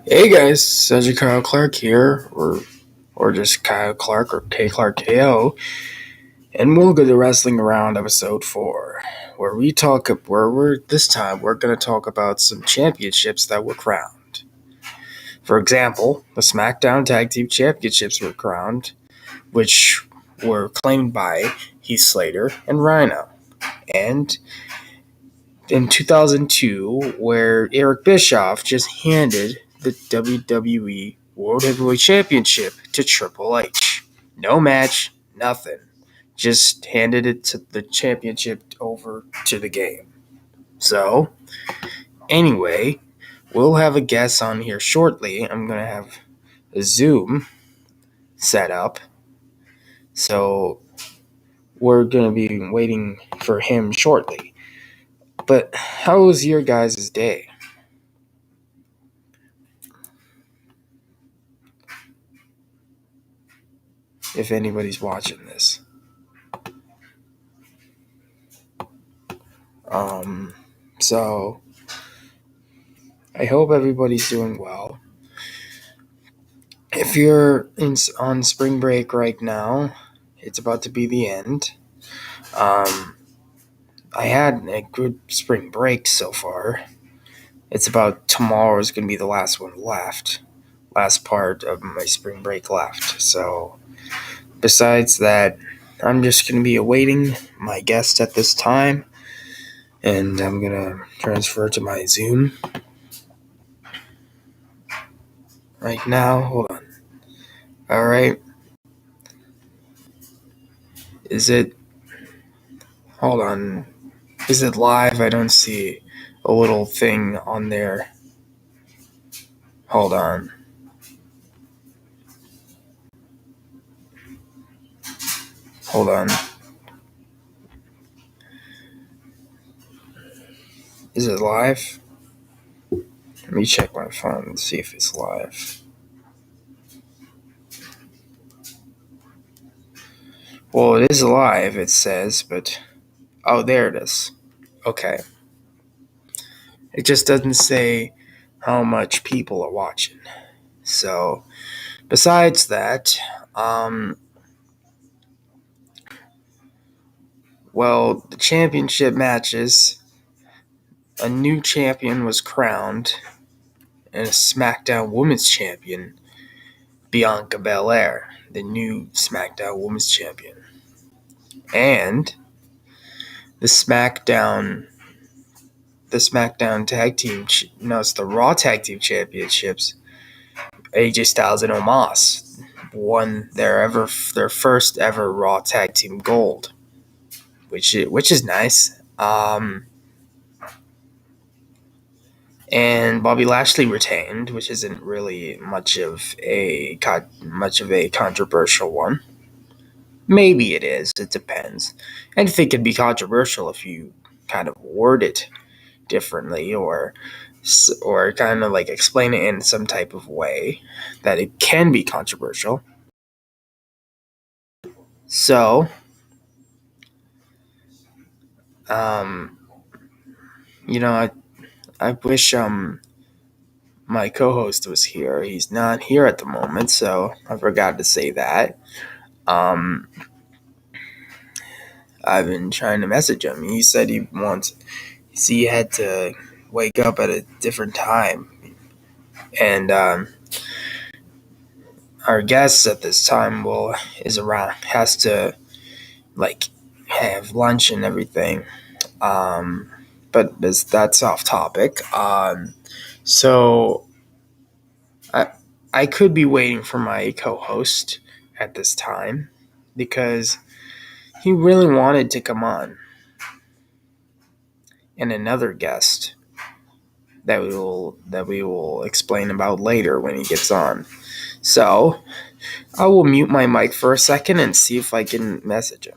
Hey guys, Sergeant Kyle Clark here, or just Kyle Clark or K Clark KO, and welcome to Wrestling Around episode 4, where this time we're gonna talk about some championships that were crowned. For example, the Smackdown Tag Team Championships were crowned, which were claimed by Heath Slater and Rhino, and in 2002, where Eric Bischoff just handed the WWE World Heavyweight Championship to Triple H. No match, nothing. Just handed the championship over to the game. So, anyway, we'll have a guest on here shortly. I'm going to have a Zoom set up. So, we're going to be waiting for him shortly. But how was your guys' day? If anybody's watching this. So I hope everybody's doing well. If you're on spring break right now, it's about to be the end. I had a good spring break so far. It's about tomorrow is going to be the last one left. Last part of my spring break left. So besides that, I'm just going to be awaiting my guest at this time. And I'm going to transfer to my Zoom right now. Hold on. All right. Is it? Hold on. Is it live? I don't see a little thing on there. Hold on. Hold on. Is it live? Let me check my phone and see if it's live. Well, it is live, it says, but... Oh, there it is. Okay. It just doesn't say how much people are watching. So, besides that, well, the championship matches, a new champion was crowned, and a Smackdown Women's Champion, Bianca Belair, the new Smackdown Women's Champion. And the SmackDown Tag Team, it's the Raw Tag Team Championships. AJ Styles and Omos won their first ever Raw Tag Team Gold, which is nice. And Bobby Lashley retained, which isn't really much of a controversial one. Maybe it is. It depends. Anything can be controversial if you kind of word it differently, or kind of like explain it in some type of way that it can be controversial. So, um, I wish my co-host was here. He's not here at the moment, so I forgot to say that. Um, I've been trying to message him. He said he had to wake up at a different time, and our guest at this time has to like have lunch and everything. Um, but that's off topic. So I I could be waiting for my co-host at this time because he really wanted to come on, and another guest that we will explain about later when he gets on. So I will mute my mic for a second and see if I can message him.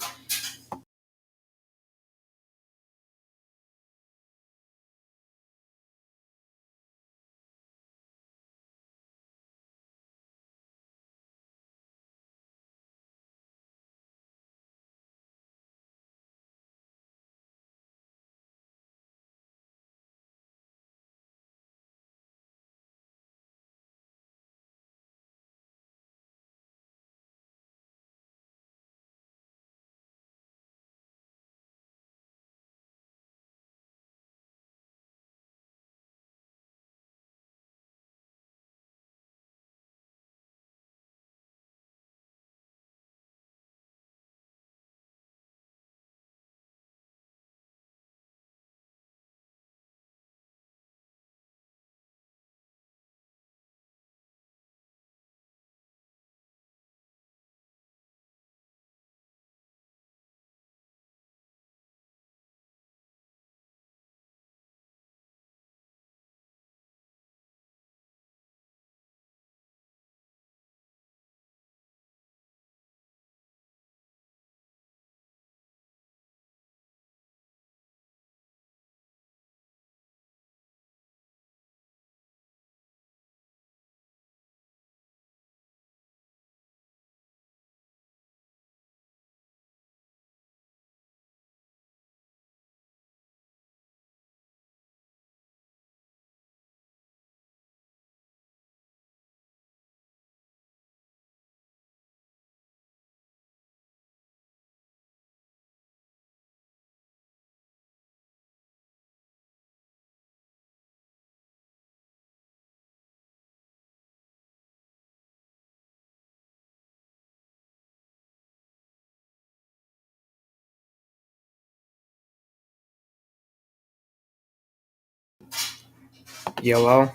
Yellow.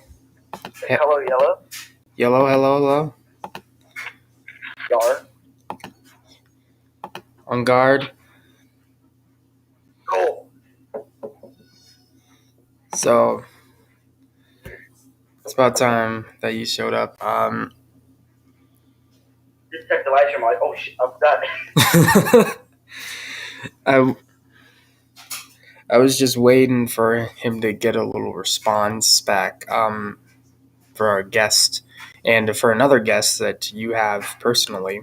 Hello, Yellow. Yellow, hello, hello. Yar. On guard. Cool. So it's about time that you showed up. Just checked the live stream. I'm like, oh shit, I forgot. I was just waiting for him to get a little response back for our guest and for another guest that you have personally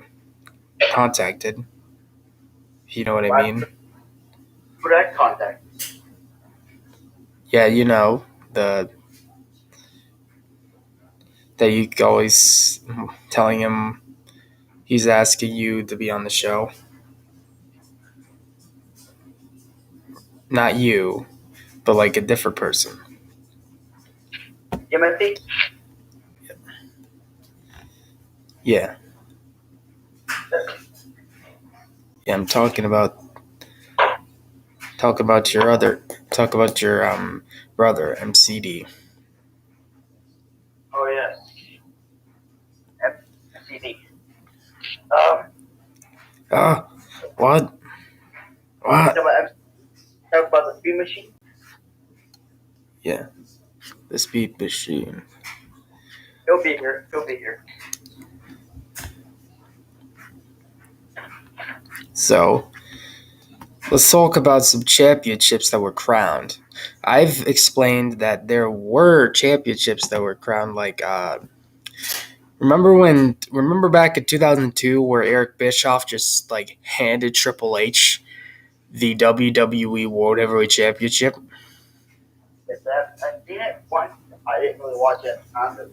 contacted. If you know what I mean. Direct contact. Yeah, you know, that you always telling him he's asking you to be on the show. Not you, but like a different person. Timothy? Yeah. Yeah, I'm talking about your brother, MCD. Oh, yes. MCD. What? What? Talk about the speed machine? Yeah. The speed machine. He'll be here. He'll be here. So, let's talk about some championships that were crowned. I've explained that there were championships that were crowned, like, remember back in 2002 where Eric Bischoff just, like, handed Triple H the WWE World Heavyweight Championship? Yes, I've seen it once. I didn't really watch it on the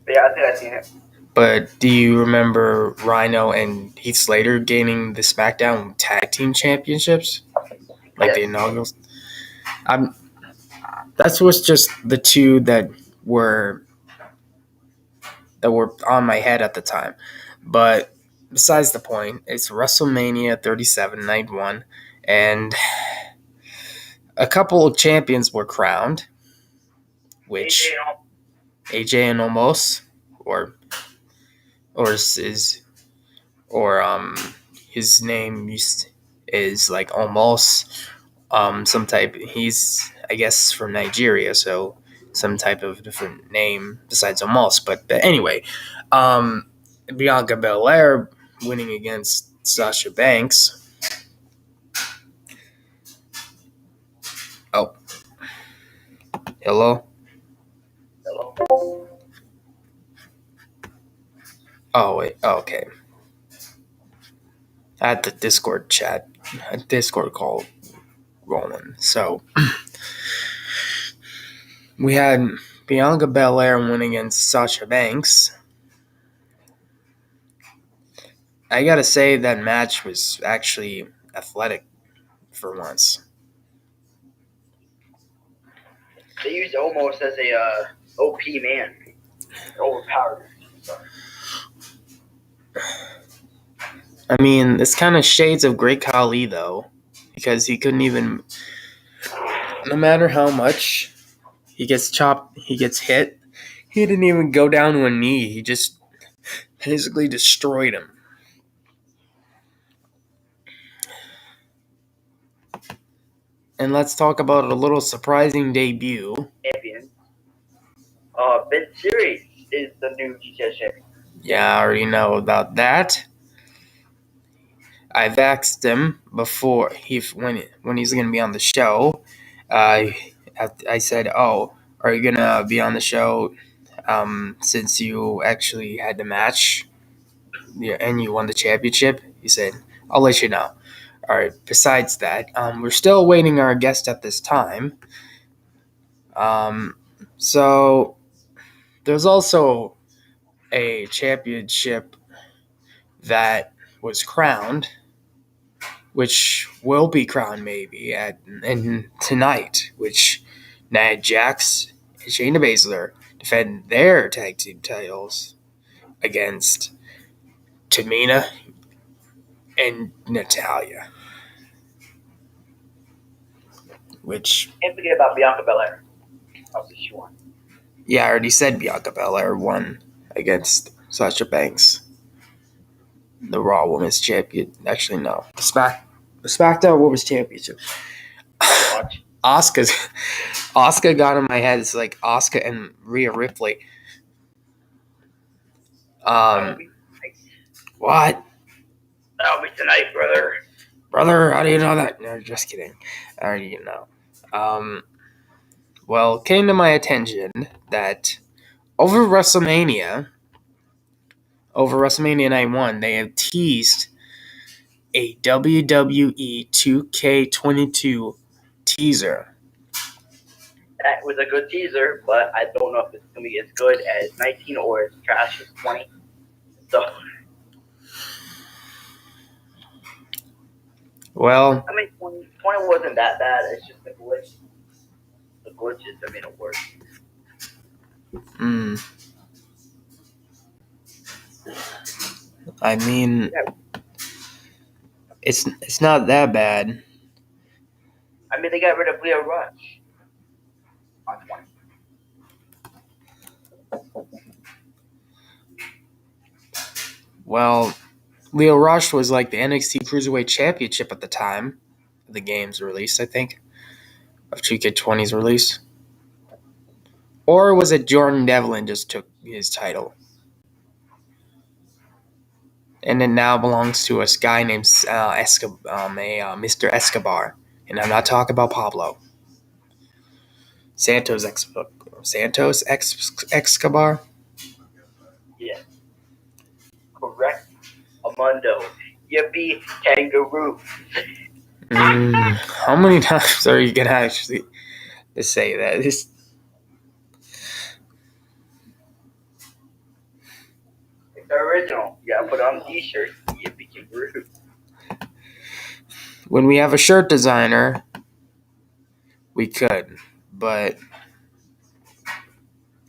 But yeah, I think I've seen it. But do you remember Rhino and Heath Slater gaining the Smackdown Tag Team Championships? Like the inaugurals? That was just the two that were on my head at the time. But besides the point, it's WrestleMania 37 Night 1, and a couple of champions were crowned, which AJ and Omos, or his name is like Omos, some type. He's, I guess, from Nigeria, so some type of different name besides Omos. But anyway, Bianca Belair winning against Sasha Banks. Oh, hello. Hello. Oh wait. Oh, okay. I had the Discord call rolling. So we had Bianca Belair win against Sasha Banks. I gotta say that match was actually athletic for once. They used almost as a OP man. Overpowered. I mean, it's kind of shades of Great Khali, though, because he couldn't even, no matter how much he gets chopped, he gets hit, he didn't even go down to a knee. He just basically destroyed him. And let's talk about a little surprising debut. Champion. Ben Series is the new GTS champion. Yeah, I already know about that. I've asked him before when he's going to be on the show. I said, "Oh, are you going to be on the show since you actually had the match and you won the championship?" He said, "I'll let you know." All right. Besides that, we're still awaiting our guest at this time. So there's also a championship that was crowned, which will be crowned maybe and tonight, which Nia Jax and Shayna Baszler defend their tag team titles against Tamina and Natalia. which Can't forget about Bianca Belair. Obviously, she won. yeah, I already said Bianca Belair won against Sasha Banks, the Raw Women's Champion. Actually, no, the SmackDown Women's Championship. Watch. Asuka got in my head. It's like Asuka and Rhea Ripley. That'll be tonight. What? That'll be tonight, Brother, how do you know that? No, just kidding. I already know. Well, it came to my attention that over WrestleMania Night 1, they have teased a WWE 2K22 teaser. That was a good teaser, but I don't know if it's going to be as good as 19 or as trash as 20. So, Well, I mean, 20 wasn't that bad. It's just the glitch. The glitches have made it worse. I mean, it's not that bad. I mean, they got rid of Leo Rush on 20. Well, Leo Rush was like the NXT Cruiserweight Championship at the time of the game's release, I think, of 2K20's release. Or was it Jordan Devlin just took his title? And it now belongs to a guy named Mr. Escobar. And I'm not talking about Pablo. Santos Escobar? Yeah. Correct. Amundo. Yippee kangaroo. How many times are you going to actually say that? It's the original. You gotta put on the t-shirt. Yippee kangaroo. When we have a shirt designer, we could. But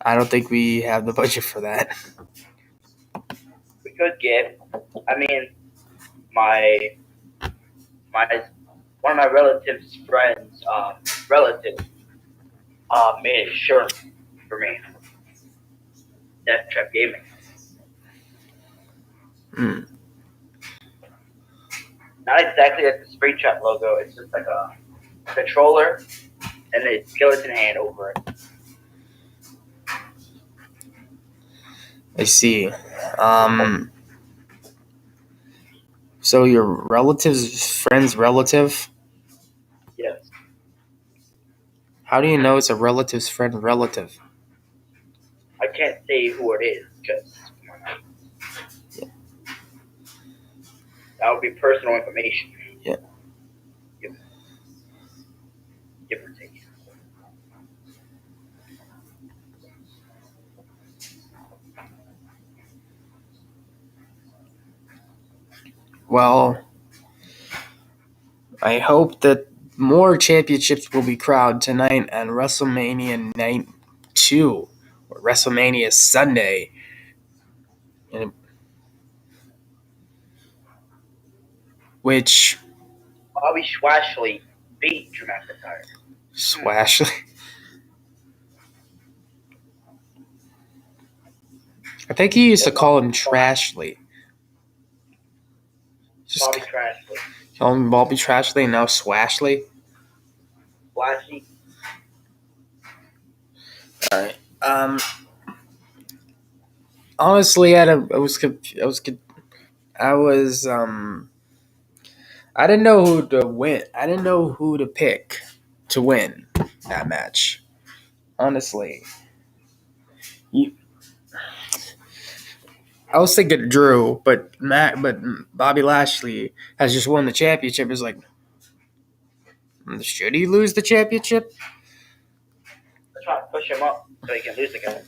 I don't think we have the budget for that. We could get, I mean, my one of my relatives' friends, made a shirt for me. Death Trap Gaming. Not exactly like the Springtrap logo. It's just like a controller and a skeleton hand over it. I see. So your relative's friend's relative? Yes. How do you know it's a relative's friend relative? I can't say who it is because that would be personal information. Yeah. Give or take. Well, I hope that more championships will be crowned tonight on WrestleMania Night 2 or WrestleMania Sunday. Which Bobby Schwashley beat Drew McIntyre. Swashley. I think he used to call him Trashley. Just Bobby Trashley. call him Bobby Trashley and now Swashley. Flashy. All right. Honestly, I didn't know who to win. I didn't know who to pick to win that match. Honestly, I was thinking Drew, but Bobby Lashley has just won the championship. It's like, should he lose the championship? Let's try to push him up so he can lose again.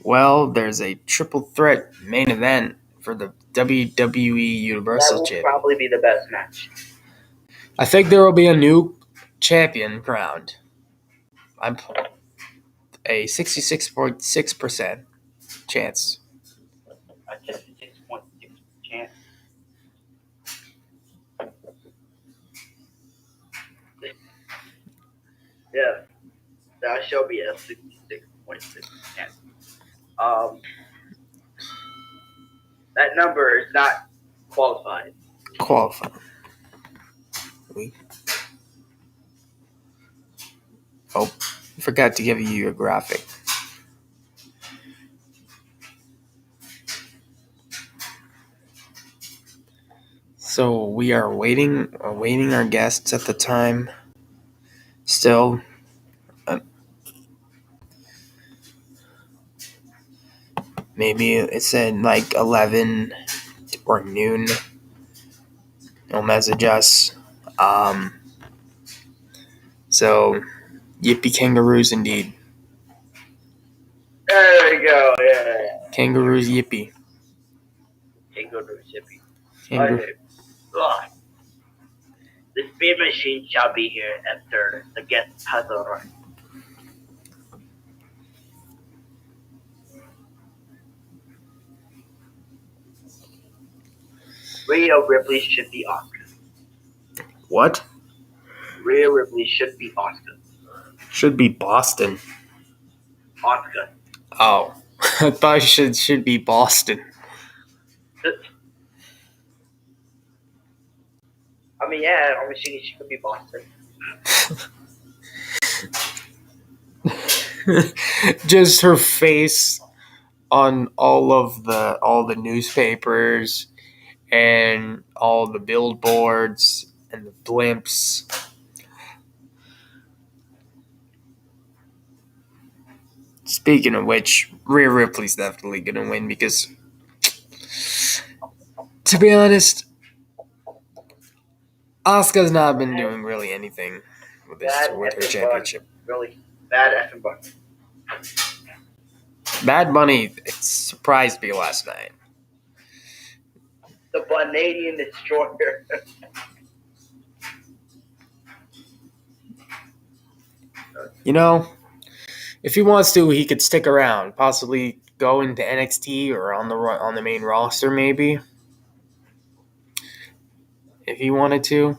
Well, there's a triple threat main event for the WWE Universal That will Championship. probably be the best match. I think there will be a new champion crowned. I'm a 66.6% chance. I can Shelby at 66.6%. That number is not qualified. Qualified. Oh, forgot to give you your graphic. So we are awaiting our guests at the time. Still, maybe it said like 11 or noon. They'll message us. So yippee kangaroos indeed. There we go. Yeah. Kangaroos yippee. Kangaroo Shippy. Kangaroo. Okay. Ugh. The speed machine shall be here after the guest has arrived. Rhea Ripley should be Oscar. What? Rhea Ripley should be Oscar. Should be Boston. Oscar. Oh, I thought it should be Boston. I mean, yeah, I'm assuming she could be Boston. Just her face on all the newspapers and all the billboards and the blimps. Speaking of which, Rhea Ripley's definitely gonna win because, to be honest, Asuka's not been doing really anything with her championship. Really bad effing Bunny. Bad Bunny surprised me last night. The Bunadian Destroyer. You know, if he wants to, he could stick around, possibly go into NXT or on the main roster, maybe. If he wanted to.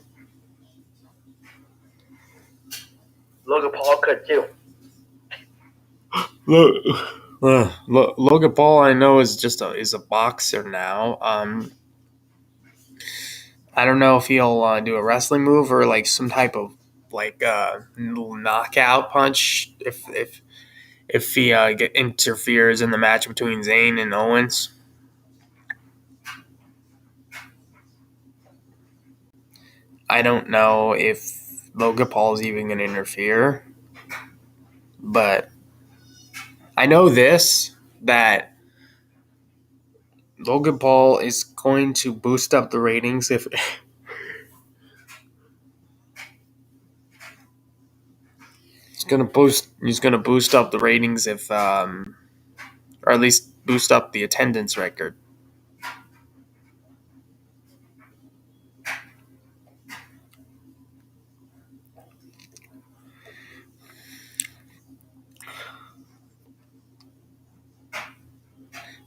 Logan Paul could too. Logan Paul, I know, is a boxer now. I don't know if he'll do a wrestling move or like some type of like knockout punch if he interferes in the match between Zayn and Owens. I don't know if Logan Paul's even going to interfere, but I know that Logan Paul is going to boost up the ratings if he's going to boost up the ratings if or at least boost up the attendance record.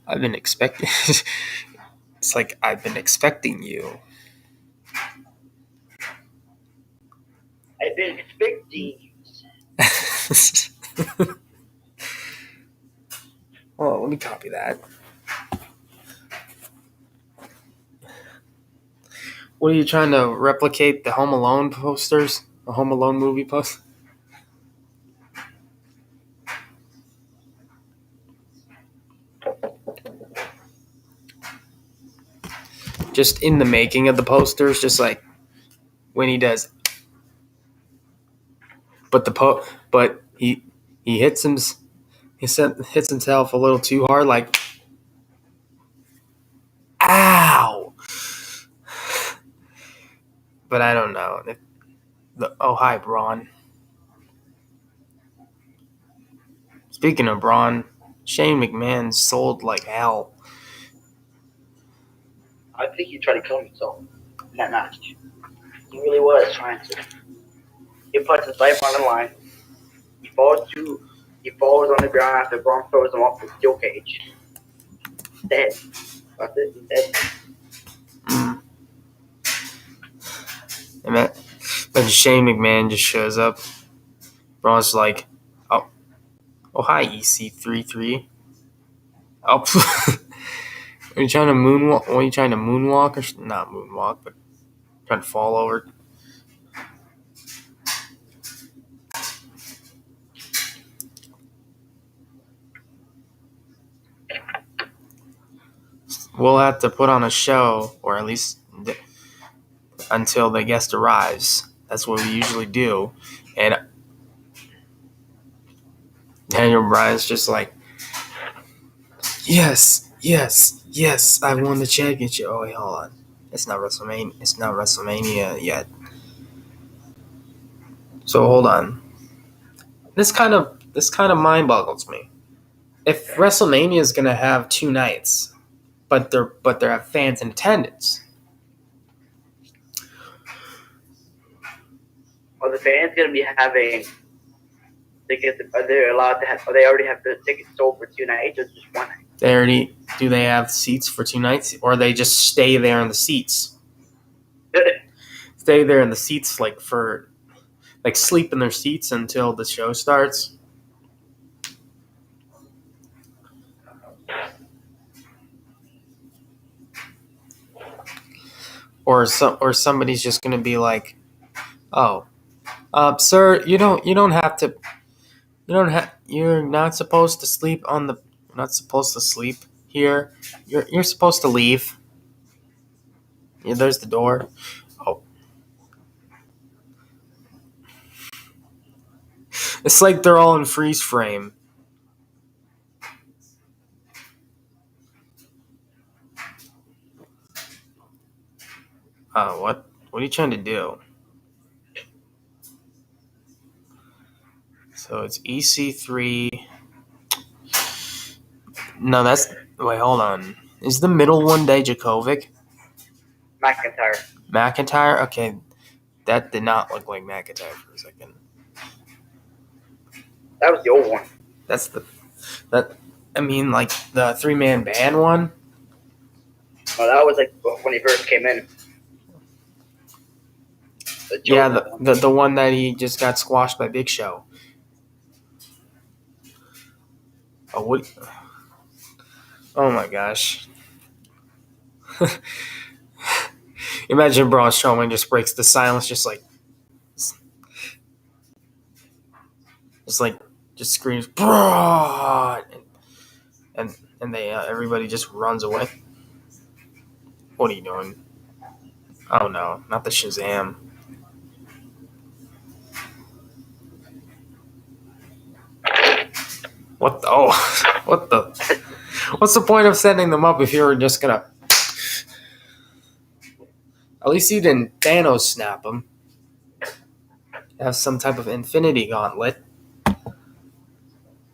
I've been expecting it's like I've been expecting you. I've been expecting you. Oh, let me copy that. What are you trying to replicate? The Home Alone posters? The Home Alone movie post? Just in the making of the posters, just like when he does. But he hits himself a little too hard, like, ow! But I don't know. Hi, Braun. Speaking of Braun, Shane McMahon sold like hell. I think he tried to kill himself in that match. He really was trying to. He puts his life on the line. He falls on the ground after Braun throws him off the steel cage. Dead. That's it. He's dead. And then Shane McMahon just shows up. Braun's like, oh, Oh, hi, EC33. Oh, are you trying to moonwalk? Are you trying to moonwalk or not moonwalk, but trying to fall over? We'll have to put on a show, or at least until the guest arrives. That's what we usually do. And Daniel Bryan's just like, yes, I won the championship. Oh, wait, hold on. It's not WrestleMania. It's not WrestleMania yet. So hold on. This kind of mind boggles me. If WrestleMania is gonna have 2 nights, but there have fans in attendance, Are the fans going to be having tickets? Are they allowed to have? Are they already have the tickets sold for 2 nights or just 1 night? do they have seats for 2 nights, or they just stay there in the seats? Stay there in the seats like sleep in their seats until the show starts. Or somebody's just gonna be like, oh, sir, you don't have to. You're not supposed to sleep on the. You're not supposed to sleep here. You're supposed to leave. Yeah, there's the door. Oh, it's like they're all in freeze frame. What? What are you trying to do? So it's EC3. No, that's. Wait, hold on. Is the middle one Dijakovic? McIntyre? Okay. That did not look like McIntyre for a second. That was the old one. That's the. I mean, like the 3-man band one? Oh, that was like when he first came in. Yeah, the one that he just got squashed by Big Show. Oh, what? Oh my gosh. Imagine Braun Strowman just breaks the silence, just screams Braun, and they everybody just runs away. What are you doing? Oh no, not the Shazam. What the? Oh, what the? What's the point of setting them up if you're just gonna? At least you didn't Thanos snap them. Have some type of Infinity Gauntlet.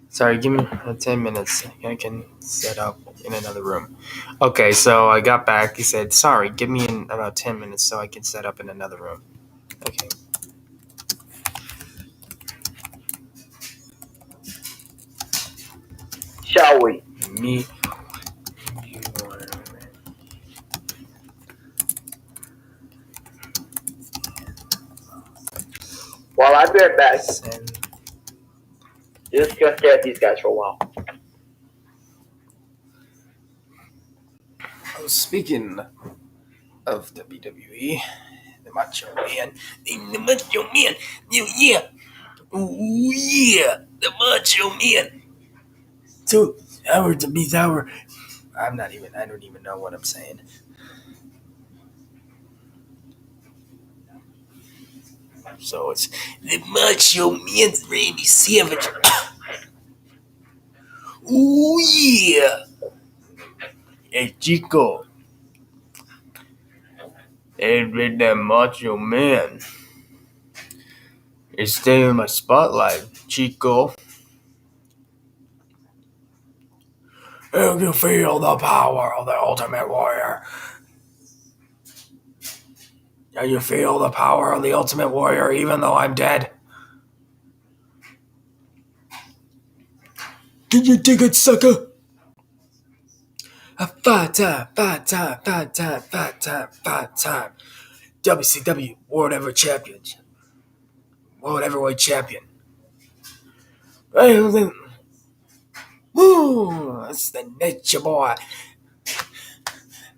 Sorry, give me 10 minutes. I can set up in another room. Okay, so I got back. He said, sorry, give me in about 10 minutes so I can set up in another room. Okay. Shall we? Me. Well, I'll be right back. Just gonna stare at these guys for a while. Oh, speaking of WWE, the Macho Man. The Macho Man. Yeah. Ooh, yeah. The Macho Man. So, Howard to be Howard. I don't even know what I'm saying. So it's the Macho Man's Randy Savage. Ooh, yeah. Hey, Chico. Hey, been that Macho Man. It's staying in my spotlight, Chico. You can feel the power of the Ultimate Warrior. You feel the power of the Ultimate Warrior even though I'm dead? Can you dig it, sucker? A five-time WCW World Heavyweight Champion. World Heavyweight Champion. Woo! That's the nature boy.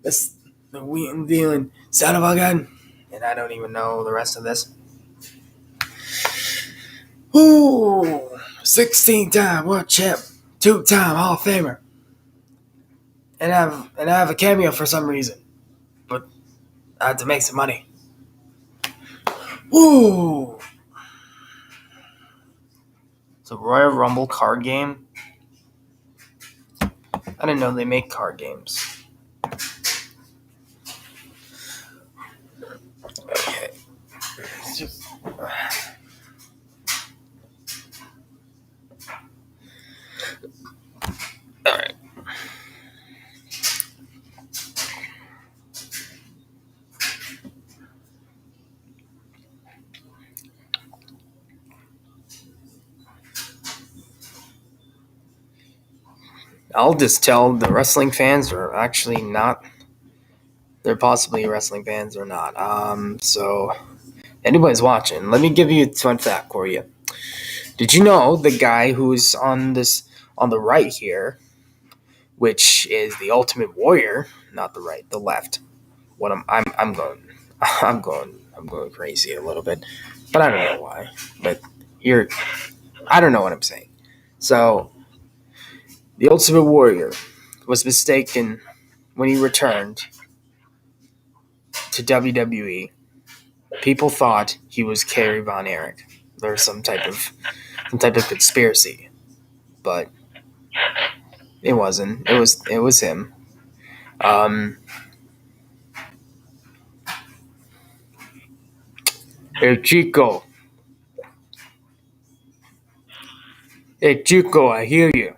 That's the wheating dealing son of a gun. And I don't even know the rest of this. Woo! 16-time world champ, 2-time Hall of Famer. And I have a cameo for some reason. But I had to make some money. Woo! It's a Royal Rumble card game. I didn't know they make card games. Okay. Alright. I'll just tell the wrestling fans are actually not. They're possibly wrestling fans or not. So anybody's watching, let me give you a fun fact for you. Did you know the guy who's on the right here, which is the Ultimate Warrior, not the right, the left. What I'm going I'm going crazy a little bit, but I don't know why. But I don't know what I'm saying. So the Ultimate Warrior was mistaken when he returned to WWE. People thought he was Kerry Von Erich. There was some type of conspiracy, but it wasn't. It was him. Hey Chico, I hear you.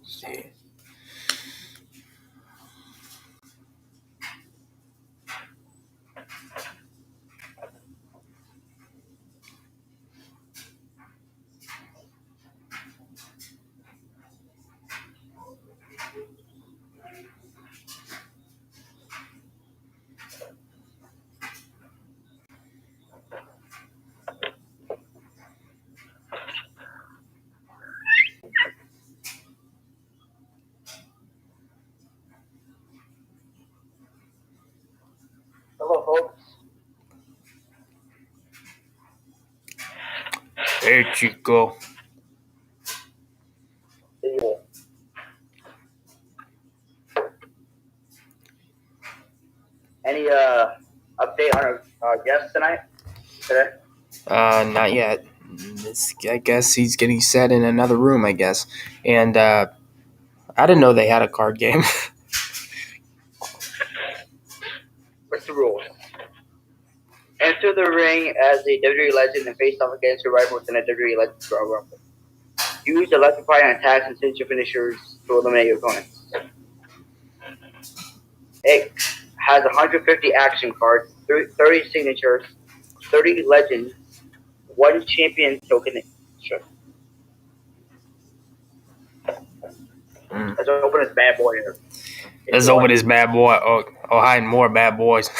See. Hello, folks. Hey Chico. Any update on our guest today? Not yet. I guess he's getting set in another room. I guess, and I didn't know they had a card game. What's the rules? Enter the ring as a WWE legend and face off against your rival within a WWE Legends Royal Rumble. Use electrifying attacks and signature finishers to eliminate your opponents. It has 150 action cards, 30 signatures, 30 legends, 1 champion token. Sure. Let's open this bad boy here. Let's open this bad boy. Oh, hiding more bad boys.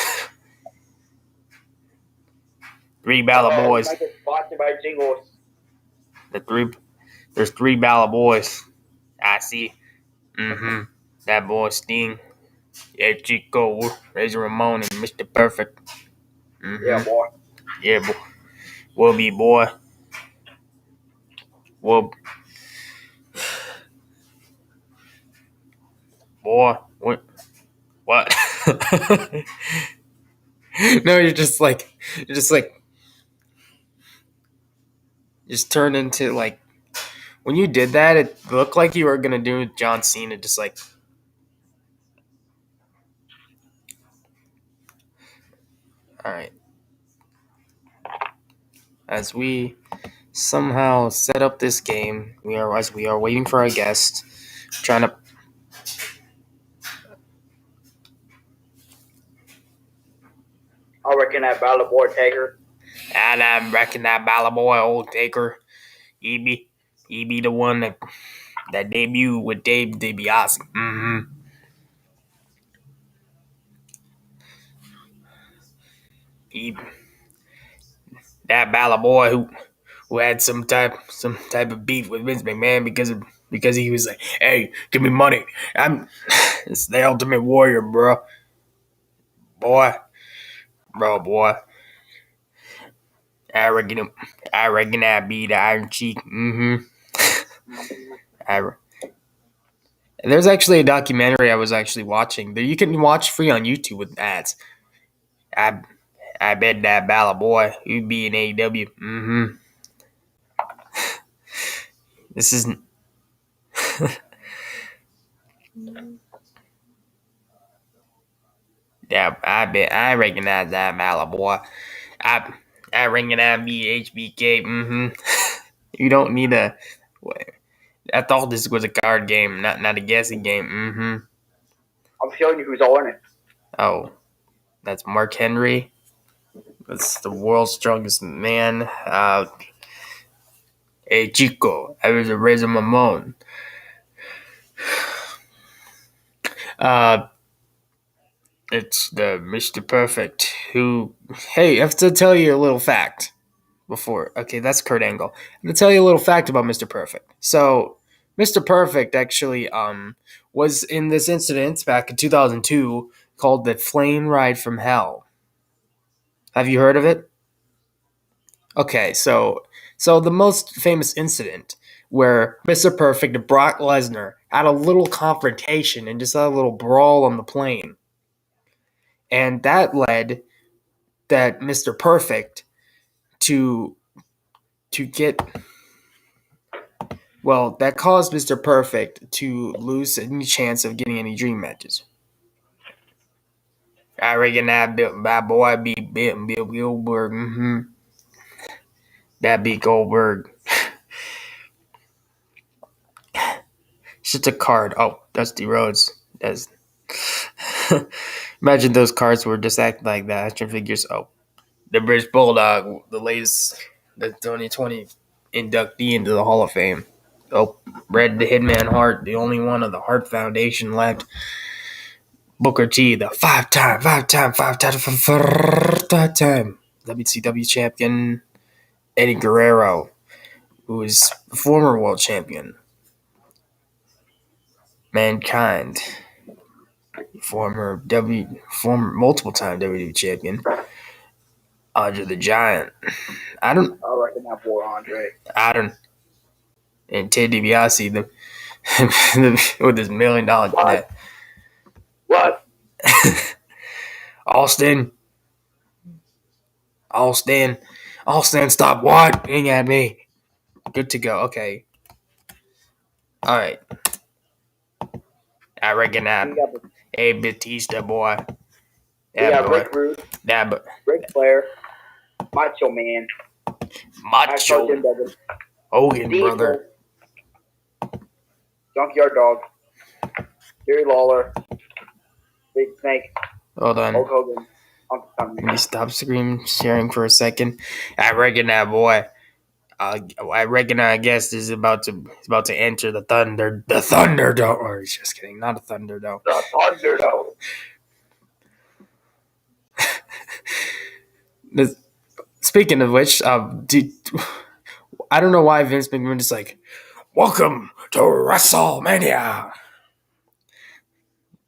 3 Balla boys. Sponsored by Jingles. There's 3 Balla boys. I see. That boy Sting. Yeah, Chico, Razor Ramon, and Mr. Perfect. Yeah, boy. Yeah, boy. Will be, boy. Will. Boy, what? No, you're just turned into like, when you did that, it looked like you were gonna do John Cena, just like. All right. as we somehow set up this game. We are waiting for our guest, trying to. I reckon that Battle Boy Taker. And I reckon that Balaboy old Taker, he be the one that debuted with Dave DiBiase. Mm-hmm. He that Balaboy who had some type of beef with Vince McMahon because he was like, hey, give me money. It's the Ultimate Warrior, bro. Boy. I reckon I be the Iron Cheek. Mm-hmm. There's actually a documentary I was actually watching that you can watch free on YouTube with ads. I I bet that Bala boy he'd be in AEW. Mm-hmm. This isn't. Yeah, I recognize that Bala boy. I recognize me HBK. Mm-hmm. You don't need a. I thought this was a card game, not a guessing game. Mm-hmm. I'm showing you who's all in it. Oh, that's Mark Henry. That's the world's strongest man. Hey Chico, I was a Razor Mamon. Uh, it's the Mr. Perfect who. Hey, I have to tell you a little fact before. Okay, that's Kurt Angle. I'm gonna tell you a little fact about Mr. Perfect. So, Mr. Perfect actually was in this incident back in 2002 called the Flame Ride from Hell. Have you heard of it? Okay, so the most famous incident where Mr. Perfect and Brock Lesnar had a little confrontation and just had a little brawl on the plane. And that led that Mr. Perfect to get that caused Mr. Perfect to lose any chance of getting any dream matches. I reckon that boy be Bill Goldberg. Mm-hmm. That be Goldberg. It's just a card. Oh, Dusty Rhodes. That's imagine those cards were just acting like that. Action figures. Oh, the British Bulldog, the latest, the 2020 inductee into the Hall of Fame. Oh, Red the Hitman Hart, the only one of the Hart Foundation left. Booker T, the five-time WCW champion. Eddie Guerrero, who is a former world champion. Mankind, former multiple time WWE champion. Andre the Giant. I reckon that boy Andre. And Ted DiBiase, with his $1 million net. What? Austin, stop watching at me. Good to go. Okay. All right. I reckon that. Hey, Batista boy. Yeah, Rick Rude. Ric Flair. Macho Man. Macho. Hogan, Diesel, brother. Junkyard Dog. Jerry Lawler. Big Snake. Hold on. Hulk Hogan. Let me stop screen sharing for a second. I reckon that boy. I reckon our guest is about to enter the Thunderdome. Or just kidding, not a Thunderdome. The Thunderdome. Speaking of which, I don't know why Vince McMahon is like, welcome to WrestleMania.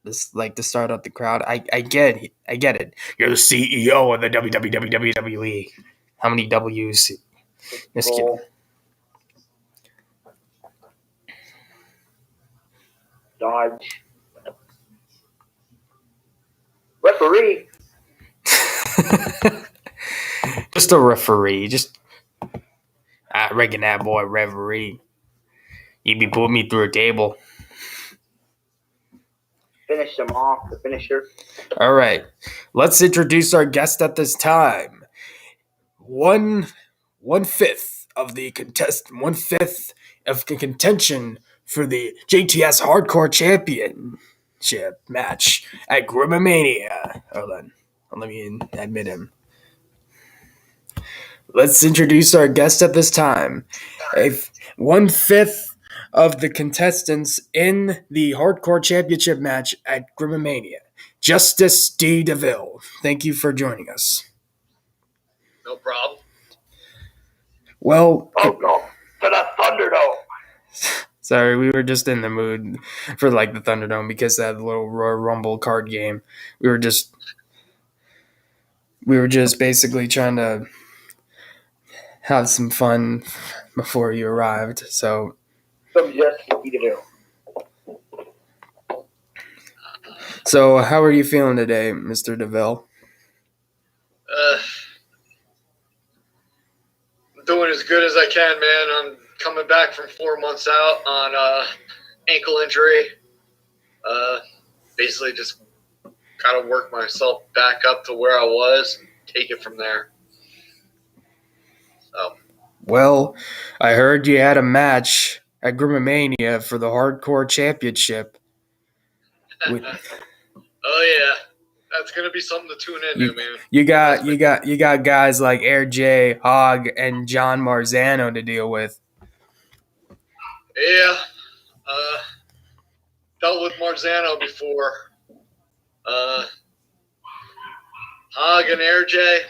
This like to start up the crowd. I get it. You're the CEO of the WWE. How many W's? Just kidding. Dodge. Referee. Just a referee. I reckon that boy referee. He be putting me through a table. Finish him off. The finisher. All right. Let's introduce our guest at this time. One one fifth of the contention for the JTS Hardcore Championship match at Grimomania. Hold on. Let me admit him. Let's introduce our guest at this time. One-fifth of the contestants in the Hardcore Championship match at Grimomania, Justice D. DeVille. Thank you for joining us. No problem. Well, Welcome to the Thunderdome. sorry, we were just in the mood for like the Thunderdome because that little Royal Rumble card game. We were just basically trying to have some fun before you arrived. So From Justice D. DeVille. how are you feeling today, Mr. DeVille? I'm doing as good as I can, man. I'm coming back from 4 months out on ankle injury. Basically just got to work myself back up to where I was and take it from there. So. Well, I heard you had a match at Grimomania for the Hardcore Championship. Oh yeah, that's gonna be something to tune into, man. You got guys like Air J, Hogg, and John Marzano to deal with. Yeah, dealt with Marzano before. Hogg and Air J,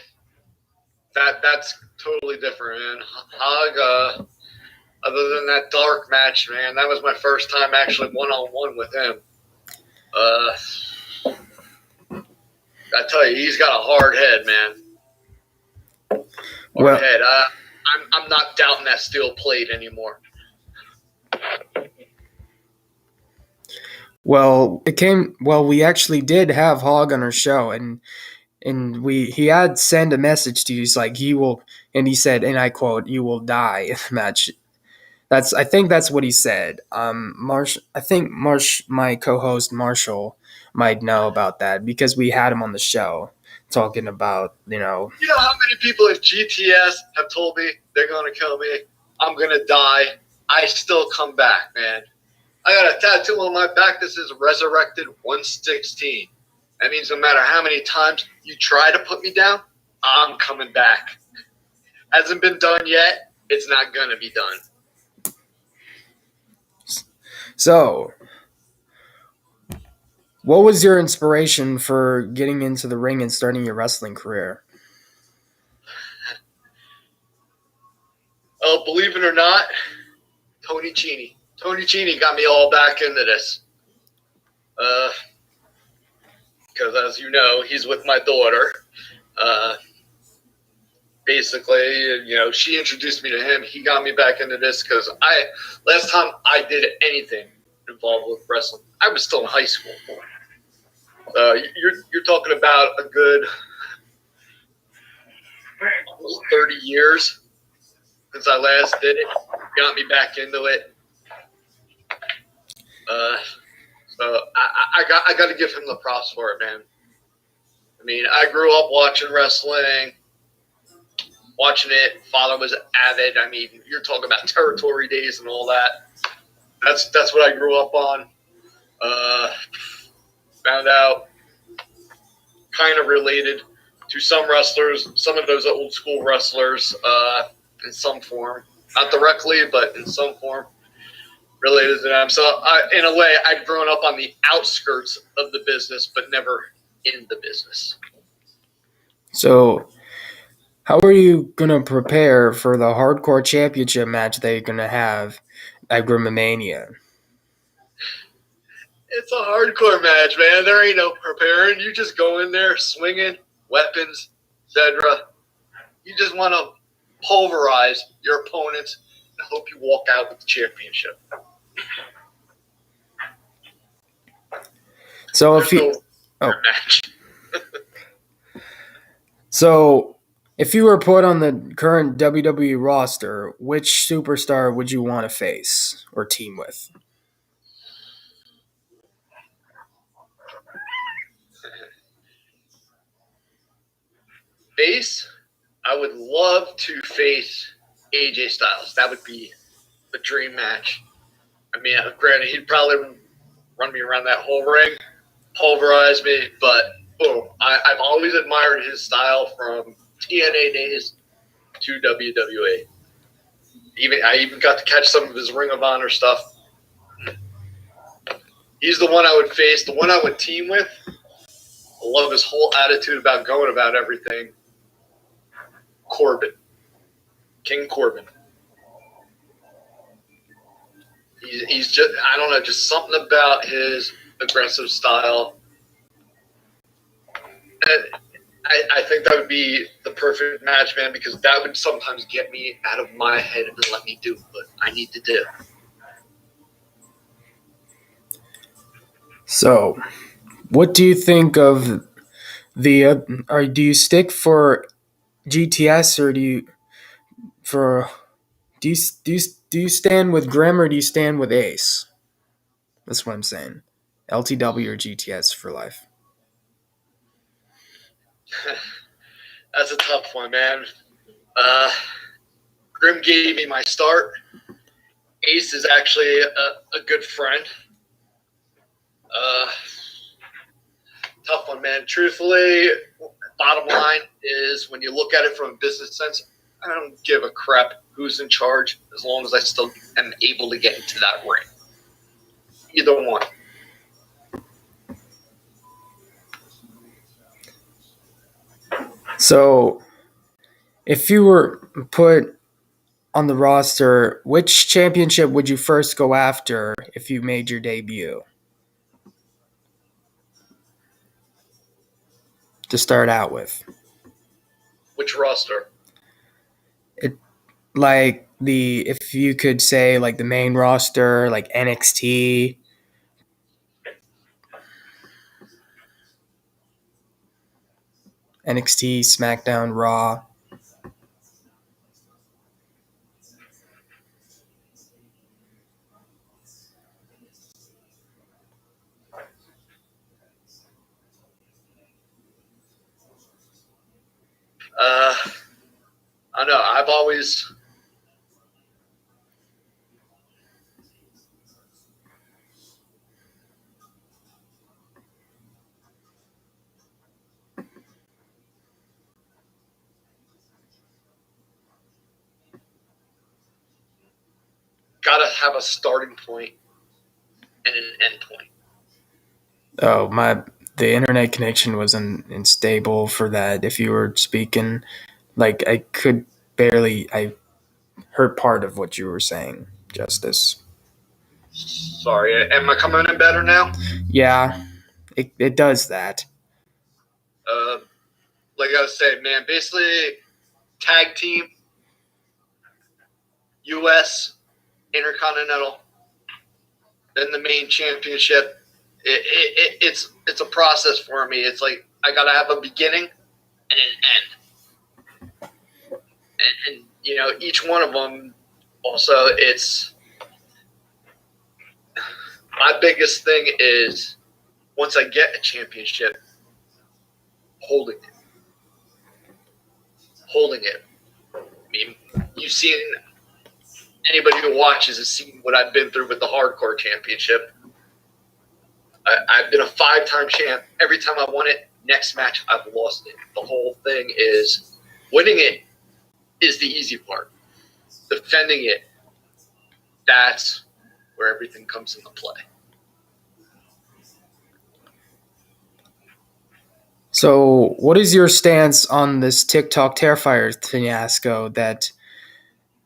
that's totally different, man. Hogg, other than that dark match, man, that was my first time actually one-on-one with him. I tell you, he's got a hard head, man. Hard head. I'm not doubting that steel plate anymore. Well, we actually did have Hogg on our show, and he had sent a message to you. He's like, he said, and I quote, "You will die in the match." I think that's what he said. I think my co-host Marshall might know about that because we had him on the show talking about, You know how many people at GTS have told me they're going to kill me, I'm going to die. I still come back, man. I got a tattoo on my back that says Resurrected 116. That means no matter how many times you try to put me down, I'm coming back. Hasn't been done yet. It's not going to be done. So, what was your inspiration for getting into the ring and starting your wrestling career? Oh, believe it or not, Tony Cheney. Tony Cheney got me all back into this. Because as you know, he's with my daughter. Basically, she introduced me to him. He got me back into this because last time I did anything involved with wrestling, I was still in high school. You're talking about a good 30 years since I last did it. Got me back into it. So I got to give him the props for it, man. I mean, I grew up watching wrestling. Watching it, father was avid. I mean, you're talking about territory days and all that. That's what I grew up on. Found out kind of related to some wrestlers, some of those old school wrestlers, in some form, not directly, but in some form related to them. So, in a way, I've grown up on the outskirts of the business, but never in the business. So, how are you going to prepare for the Hardcore Championship match that you're going to have at Grimomania? It's a hardcore match, man. There ain't no preparing. You just go in there swinging, weapons, etc. You just want to pulverize your opponents and hope you walk out with the championship. So So, if you were put on the current WWE roster, which superstar would you want to face or team with? Face, I I would love to face AJ Styles. That would be a dream match. I mean, granted, he'd probably run me around that whole ring, pulverize me, but boom. I've always admired his style from TNA days to WWE. I even got to catch some of his Ring of Honor stuff. He's the one I would face, the one I would team with. I love his whole attitude about going about everything. Corbin. King Corbin. He's just, I don't know, just something about his aggressive style. And I think that would be the perfect match, man, because that would sometimes get me out of my head and let me do what I need to do. So, what do you think of the? Or do you stick for GTS or do you stand with Grim or do you stand with Ace? That's what I'm saying. LTW or GTS for life. That's a tough one, man. Grim gave me my start. Ace is actually a good friend. Tough one, man. Truthfully, bottom line is when you look at it from a business sense, I don't give a crap who's in charge as long as I still am able to get into that ring. Either one. So, if you were put on the roster, which championship would you first go after if you made your debut? To start out with. Which roster? Like if you could say like the main roster, like NXT. NXT, Smackdown, Raw. I know. I've always got to have a starting point and an end point. Oh, the internet connection was unstable for that. If you were speaking, like I heard part of what you were saying, Justice. Sorry, am I coming in better now? Yeah, it does that. Like I was saying, man, basically tag team, U.S., Intercontinental, then the main championship. It's a process for me. It's like I got to have a beginning and an end. And you know, each one of them also, it's my biggest thing is once I get a championship, holding it. I mean, you've seen, anybody who watches has seen what I've been through with the Hardcore Championship. I've been a 5-time champ. Every time I won it, next match I've lost it. The whole thing is winning it is the easy part. Defending it, that's where everything comes into play. So, what is your stance on this TikTok Terrifier fiasco that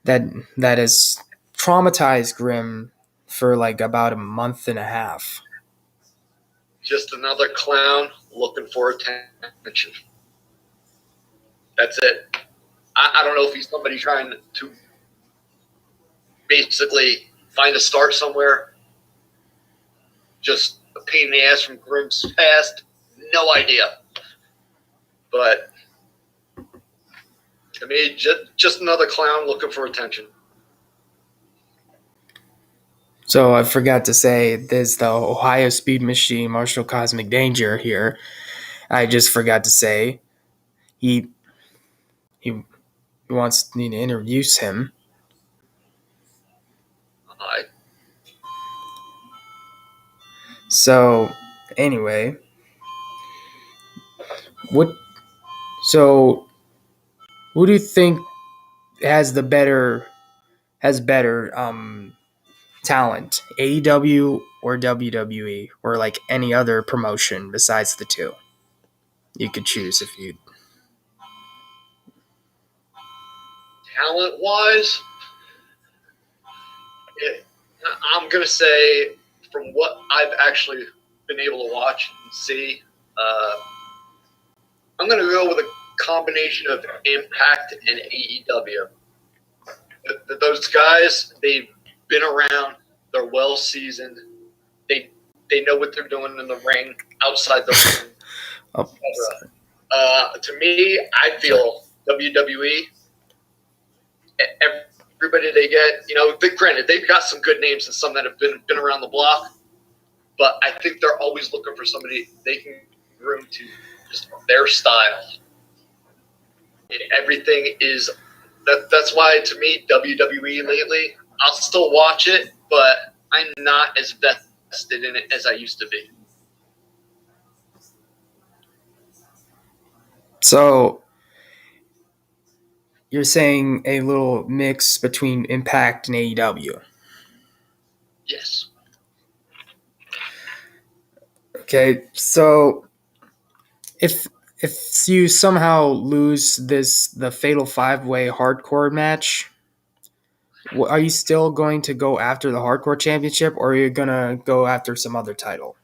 has traumatized Grim for like about a month and a half? Just another clown looking for attention. That's it. I don't know if he's somebody trying to basically find a start somewhere. Just a pain in the ass from Grim's past. No idea. But to me, just another clown looking for attention. So I forgot to say, there's the Ohio Speed Machine, Marshall Cosmic Danger here. I just forgot to say, he wants me to introduce him. Alright. So, anyway, what? So, who do you think has better talent, AEW or WWE, or like any other promotion besides the two? You could choose if you. Talent-wise, I'm going to say, from what I've actually been able to watch and see, I'm going to go with a combination of Impact and AEW. Those guys, they've been around. They're well seasoned. They know what they're doing in the ring, outside the ring. To me, I feel WWE, everybody they get, granted, they've got some good names and some that have been around the block, but I think they're always looking for somebody they can groom to just their style. Everything is that's why, to me, WWE lately, I'll still watch it, but I'm not as vested in it as I used to be. So, you're saying a little mix between Impact and AEW. Yes. Okay, so if you somehow lose the Fatal 5-Way hardcore match, are you still going to go after the hardcore championship, or are you going to go after some other title?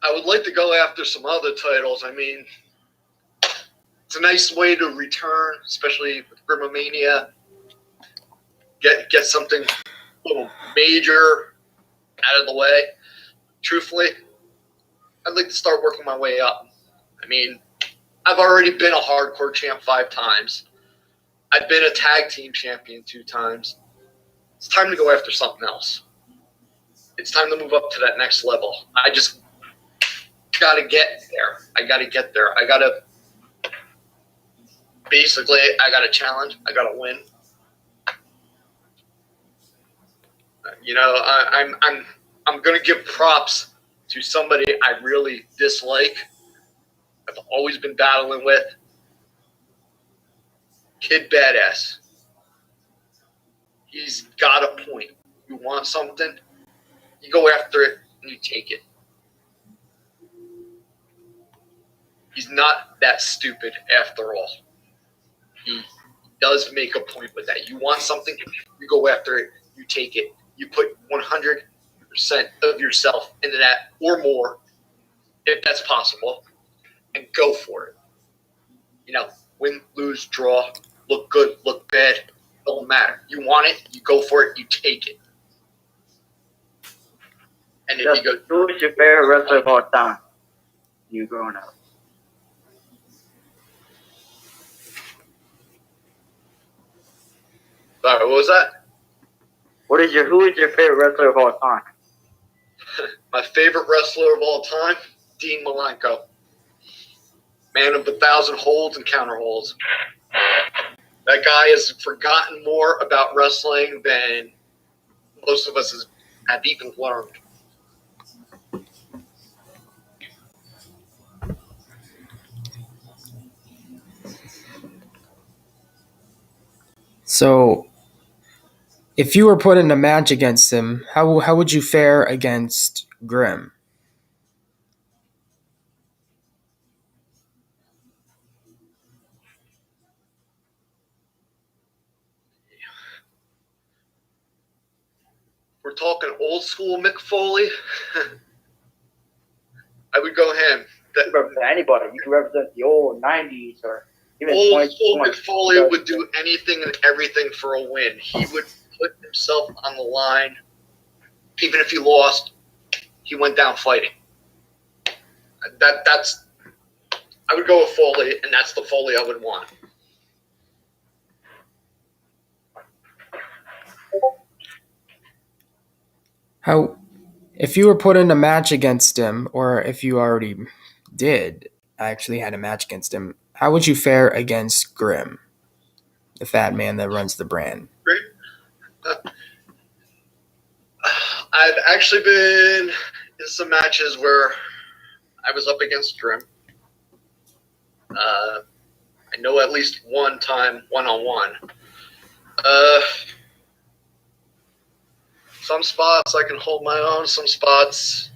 I would like to go after some other titles. I mean, it's a nice way to return, especially with Grimomania. Get something a little major out of the way. Truthfully, I'd like to start working my way up. I mean, I've already been a hardcore champ 5 times. I've been a tag team champion 2 times. It's time to go after something else. It's time to move up to that next level. I just got to get there. I got to challenge. I got to win. I'm going to give props to somebody I really dislike. I've always been battling with. Kid Badass. He's got a point. You want something, you go after it and you take it. He's not that stupid after all. He does make a point with that. You want something, you go after it, you take it. You put 100% of yourself into that or more, if that's possible, and go for it. Win, lose, draw, look good, look bad, don't matter. You want it, you go for it, you take it. And if you go, who is your favorite wrestler of all time? You growing up? Sorry, what was that? Who is your favorite wrestler of all time? My favorite wrestler of all time, Dean Malenko. Man of 1,000 holds and counter holds. That guy has forgotten more about wrestling than most of us have even learned. So, if you were put in a match against him, how would you fare against Grim? We're talking old school Mick Foley. I would go him. You can represent anybody. You can represent the old 90s or even old school Mick Foley would do anything and everything for a win. He would put himself on the line. Even if he lost, he went down fighting. That's I would go with Foley, and that's the Foley I would want. If you were put in a match against him, or if you already did actually had a match against him, how would you fare against Grim, the fat man that runs the brand? Great. I've actually been in some matches where I was up against Grim. I know at least one time, one-on-one. Some spots I can hold my own. Some spots,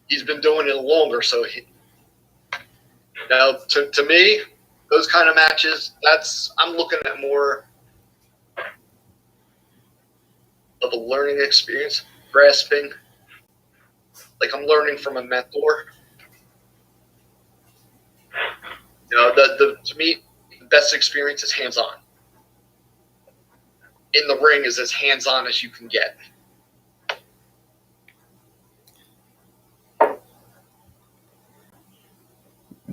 he's been doing it longer. So, to me, those kind of matches, I'm looking at more of a learning experience, grasping. Like I'm learning from a mentor. To me, the best experience is hands-on. In the ring is as hands-on as you can get.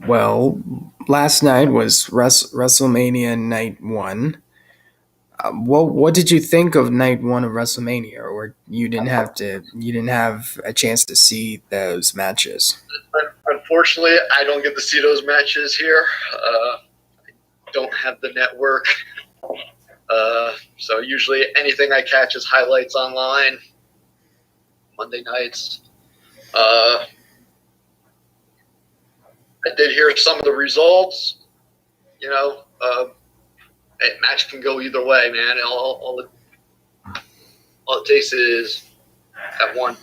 Well, last night was WrestleMania Night 1. What did you think of Night 1 of WrestleMania, or you didn't have a chance to see those matches? Unfortunately, I don't get to see those matches here. I don't have the network. So usually anything I catch is highlights online, Monday nights. I did hear some of the results. Match can go either way, man. All it takes is that one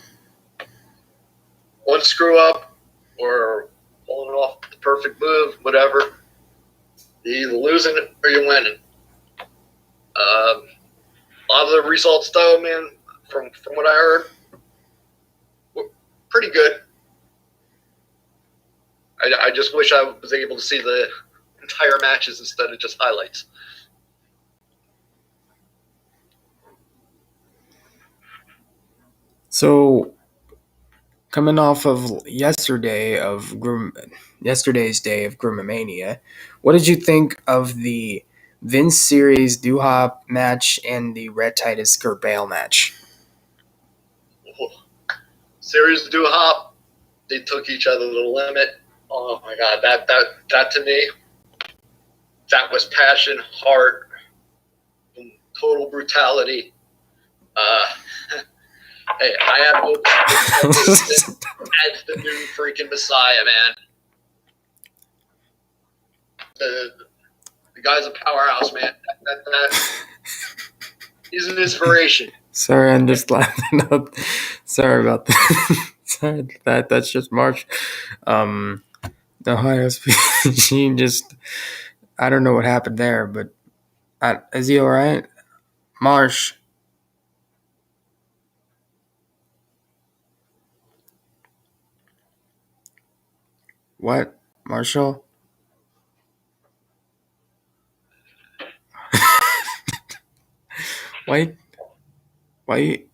screw up or pulling off the perfect move, whatever. You're either losing or you're winning. A lot of the results, though, man, from what I heard, were pretty good. I just wish I was able to see the entire matches instead of just highlights. So, coming off of yesterday's day of Grimomania, what did you think of the Vince Series Duhop match and the Red Titus Kurt Bale match? Series do hop. They took each other to the limit. Oh my God, that to me, that was passion, heart, total brutality. Hey, I have no as the new freaking Messiah, man. The guy's a powerhouse, man. He's an inspiration. Sorry, I'm just laughing up. Sorry about that. Sorry, that's just Marsh. The Ohio she just, I don't know what happened there, but is he all right? Marsh. What? Marshall? Why? Why?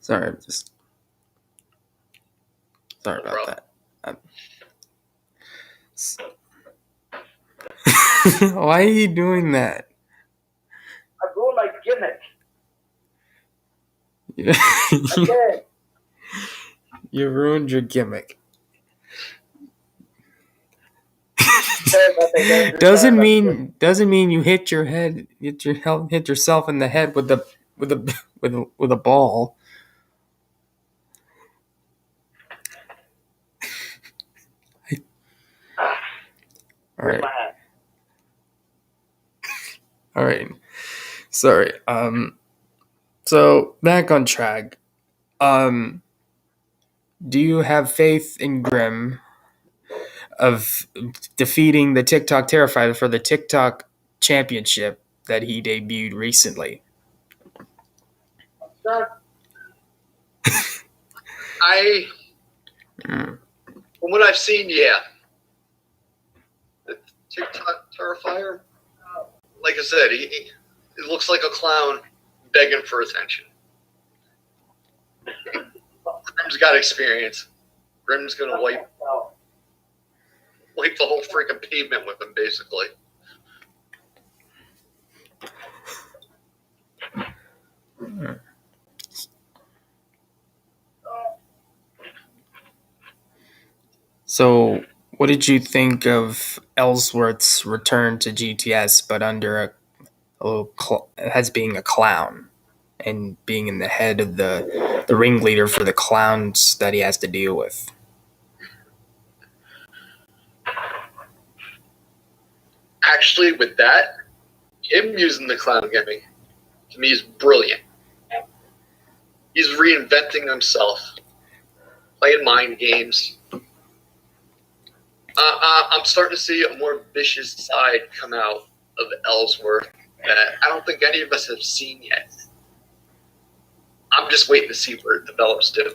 Sorry, sorry about that. Why are you doing that? I ruined my gimmick. You, you ruined your gimmick. Doesn't mean you hit yourself in the head with a ball. All right. All right. Sorry. So back on track. Do you have faith in Grim of defeating the TikTok Terrifier for the TikTok championship that he debuted recently? From what I've seen, yeah. The TikTok Terrifier, like I said, he looks like a clown begging for attention. Grim's got experience. Grim's going to wipe the whole freaking pavement with him, basically. So, what did you think of Ellsworth's return to GTS, but under as being a clown and being in the head of the ringleader for the clowns that he has to deal with? Actually, with that, him using the clown gimmick to me is brilliant. He's reinventing himself, playing mind games. I'm starting to see a more vicious side come out of Ellsworth that I don't think any of us have seen yet. I'm just waiting to see where it develops to.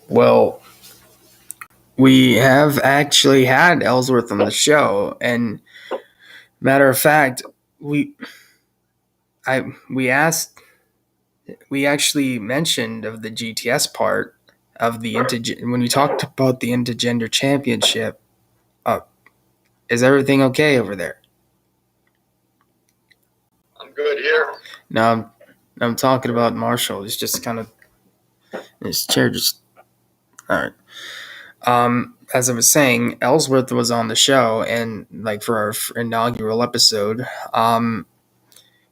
Well, we have actually had Ellsworth on the show, and matter of fact, we actually mentioned of the GTS part of the when we talked about the intergender championship. Is everything okay over there? I'm good here. No, I'm talking about Marshall. He's just kind of his chair just all right. As I was saying, Ellsworth was on the show, and like for our inaugural episode,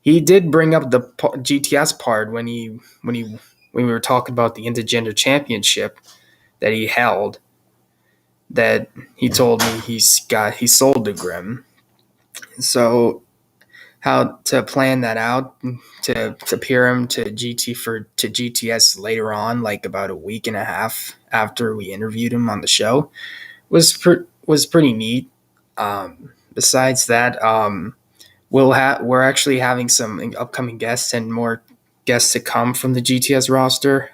he did bring up the GTS part when we were talking about the intergender championship that he held. That he told me he sold to Grimm. So how to plan that out to pair him to GTS later on, like about a week and a half after we interviewed him on the show, was pretty neat. Besides that, we're actually having some upcoming guests and more guests to come from the GTS roster,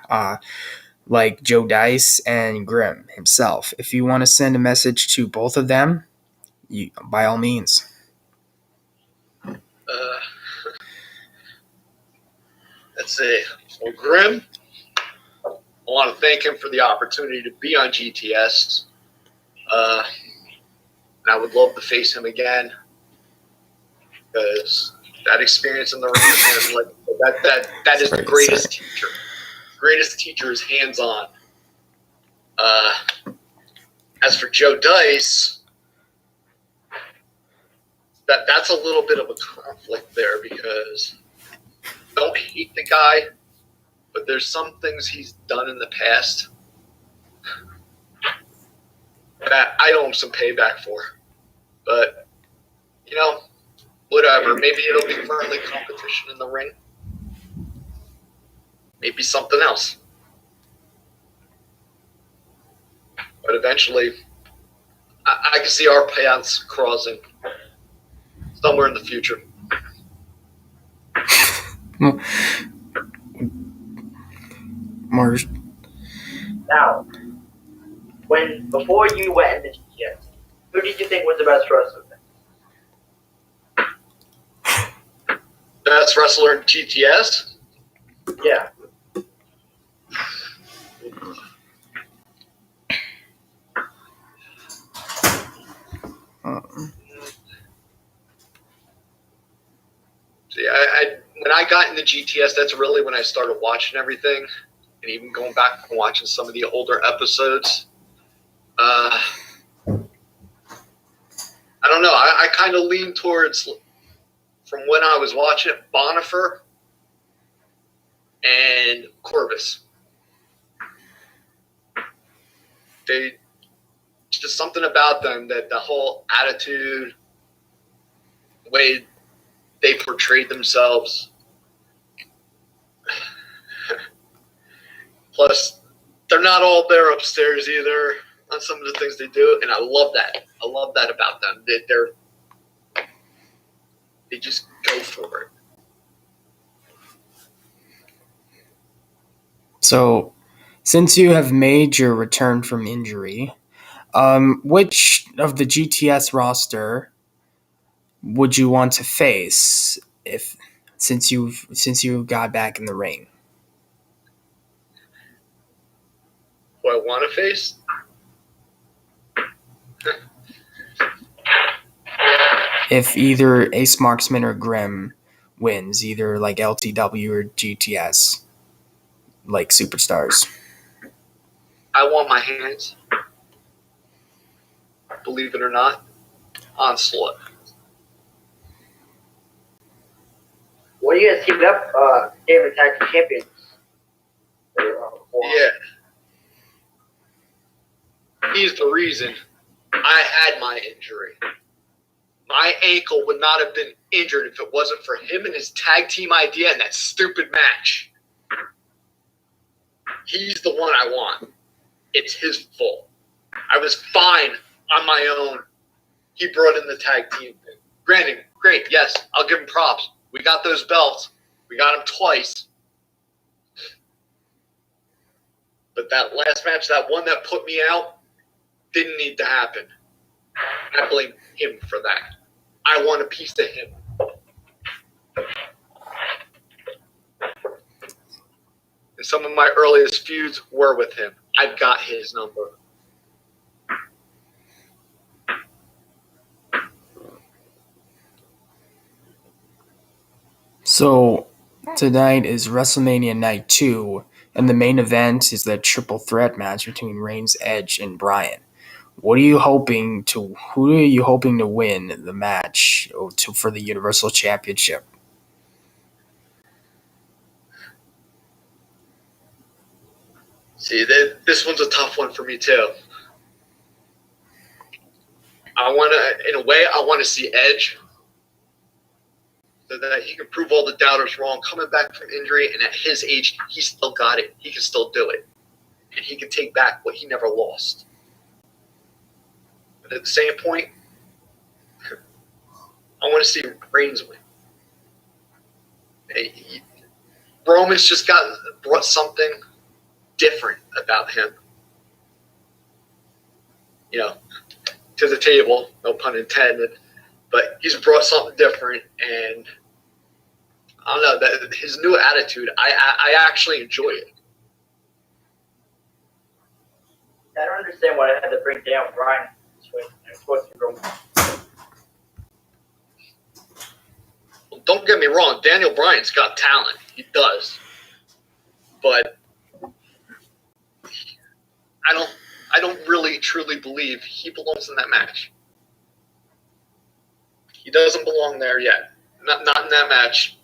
like Joe Dice and Grimm himself. If you want to send a message to both of them, by all means. Let's see. Well, Grimm, I want to thank him for the opportunity to be on GTS. And I would love to face him again because that experience in the ring, that is the greatest teacher. Greatest teacher is hands-on. As for Joe Dice, that's a little bit of a conflict there because I don't hate the guy, but there's some things he's done in the past that I owe him some payback for. But, whatever. Maybe it'll be friendly competition in the ring. Maybe something else. But eventually, I can see our paths crossing somewhere in the future. Mars. Now, before you went into GTS, who did you think was the best wrestler? Best wrestler in GTS? Yeah. See, when I got into GTS, that's really when I started watching everything, and even going back and watching some of the older episodes. I don't know. I kind of lean towards, from when I was watching it, Bonifer and Corvus. Just something about them, that the whole attitude, the way they portrayed themselves. Plus, they're not all there upstairs either on some of the things they do, and I love that. I love that about them. They just go for it. So, since you have made your return from injury, which of the GTS roster would you want to face since you got back in the ring? Who I want to face? If either Ace Marksman or Grimm wins, either like LTW or GTS, like Superstars? I want my hands, believe it or not, Onslaught. What do you guys keep it up? Favorite tag team champions. Yeah. He's the reason I had my injury. My ankle would not have been injured if it wasn't for him and his tag team idea and that stupid match. He's the one I want. It's his fault. I was fine on my own. He brought in the tag team thing. Granted, great, yes, I'll give him props. We got those belts. We got them twice. But that last match, that one that put me out, didn't need to happen. I blame him for that. I want a piece of him. And some of my earliest feuds were with him. I've got his number. So tonight is WrestleMania Night 2, and the main event is the triple threat match between Reigns, Edge, and Bryan. Who are you hoping to win the match for the Universal Championship? See, this one's a tough one for me too. I want to see Edge so that he can prove all the doubters wrong. Coming back from injury, and at his age, he still got it. He can still do it, and he can take back what he never lost. But at the same point, I want to see Reigns win. Roman's just brought something different about him, to the table. No pun intended. But he's brought something different, and I don't know, that his new attitude, I actually enjoy it. I don't understand why I had to bring down Bryan this way. I'm supposed to go. Well, don't get me wrong, Daniel Bryan's got talent. He does. But I don't really truly believe he belongs in that match. He doesn't belong there yet. Not in that match.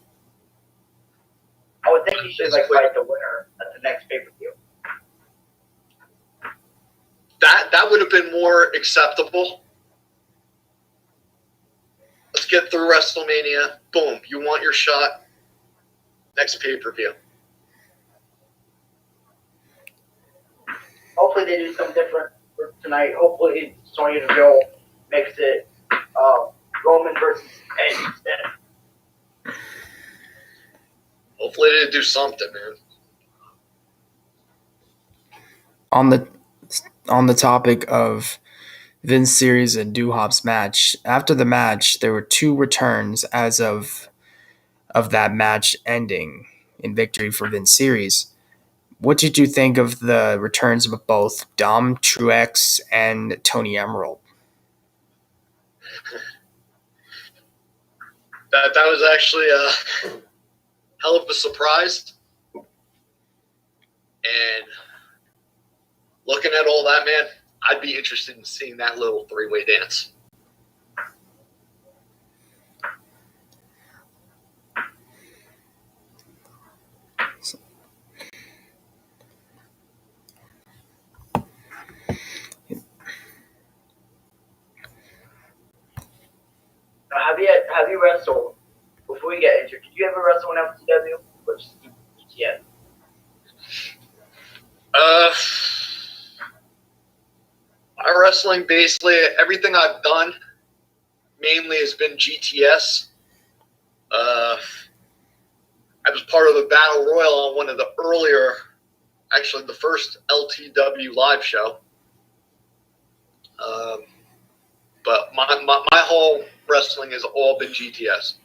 I would think he should fight the winner at the next pay-per-view. That would have been more acceptable. Let's get through WrestleMania. Boom. You want your shot. Next pay-per-view. Hopefully they do something different for tonight. Hopefully Sonya Deville makes it Roman versus Edge instead. Hopefully they do something, man. On the topic of Vince Series and Duhop's match, after the match, there were 2 returns as of that match ending in victory for Vince Series. What did you think of the returns of both Dom Truex and Tony Emerald? That was actually a hell of a surprise. And looking at all that, man, I'd be interested in seeing that little 3-way dance. Have you wrestled before you get injured? Did you ever wrestle in FTW or just ETN? My wrestling, basically, everything I've done mainly has been GTS. I was part of the Battle Royal on one of the earlier, actually the first LTW live show. But my whole wrestling has all been GTS.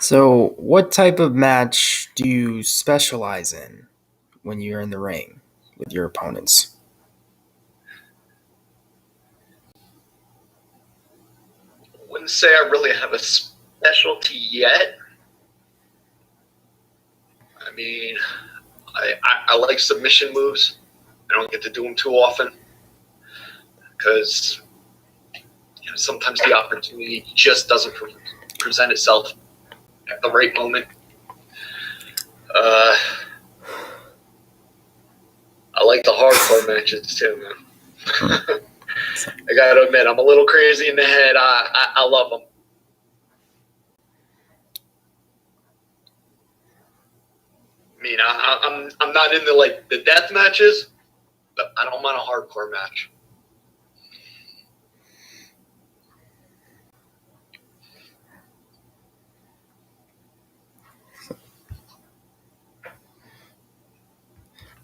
So, what type of match do you specialize in when you're in the ring with your opponents? I wouldn't say I really have a specialty yet. I mean, I like submission moves. I don't get to do them too often because sometimes the opportunity just doesn't present itself at the right moment. I like the hardcore matches too, man. I gotta admit, I'm a little crazy in the head. I love them. I mean, I'm not into like the death matches, but I don't mind a hardcore match.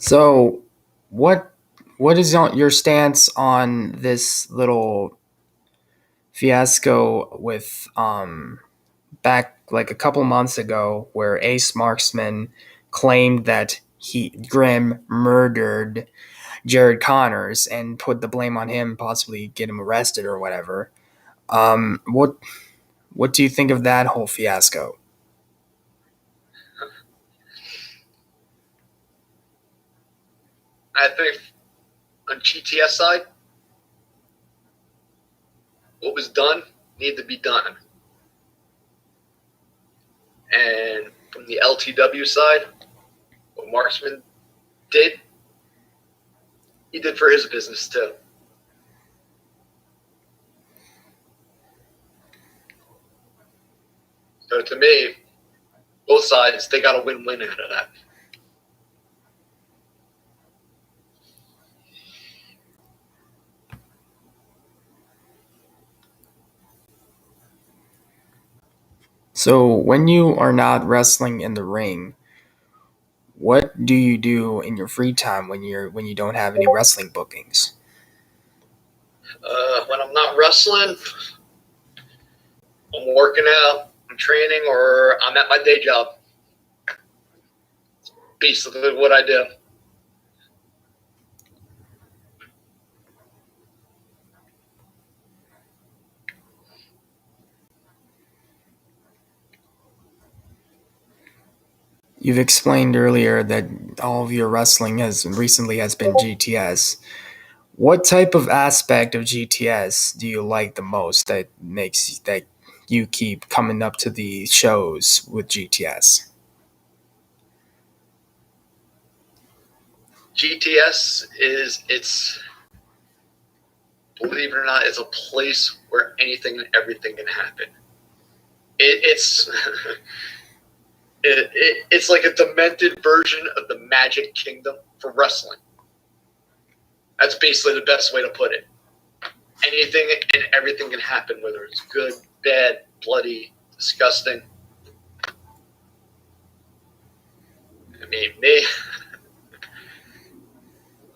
So, what is your stance on this little fiasco with back like a couple months ago where Ace Marksman claimed that Grimm murdered Jared Connors and put the blame on him, possibly get him arrested or whatever. What do you think of that whole fiasco? I think on GTS side, what was done needed to be done. And from the LTW side, what Marksman did, he did for his business too. So to me, both sides, they got a win-win out of that. So, when you are not wrestling in the ring, what do you do in your free time when you don't have any wrestling bookings? When I'm not wrestling, I'm working out, I'm training, or I'm at my day job. It's basically what I do. You've explained earlier that all of your wrestling has been GTS. What type of aspect of GTS do you like the most that makes that you keep coming up to the shows with GTS? GTS it's believe it or not, it's a place where anything and everything can happen. It's it's like a demented version of the Magic Kingdom for wrestling. That's basically the best way to put it. Anything and everything can happen, whether it's good, bad, bloody, disgusting. I mean, me,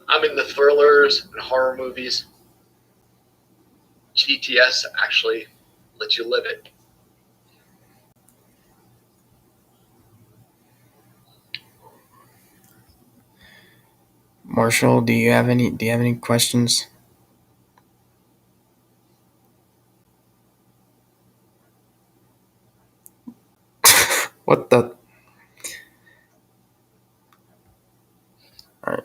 I'm in the thrillers and horror movies. GTS actually lets you live it. Marshall, do you have any questions? What the? All right.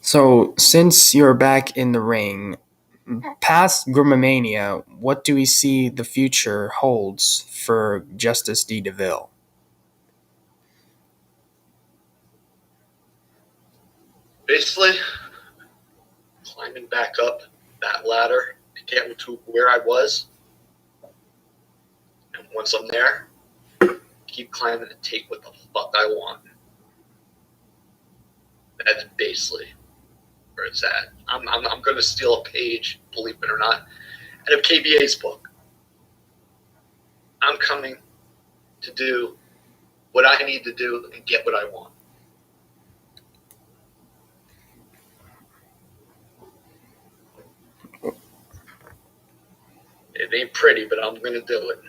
So, since you're back in the ring, past Grimomania, what do we see the future holds for Justice D. DeVille? Basically, climbing back up that ladder to get to where I was. And once I'm there, keep climbing and take what the fuck I want. That's basically where it's at. I'm going to steal a page, believe it or not, out of KBA's book. I'm coming to do what I need to do and get what I want. It ain't pretty, but I'm going to do it.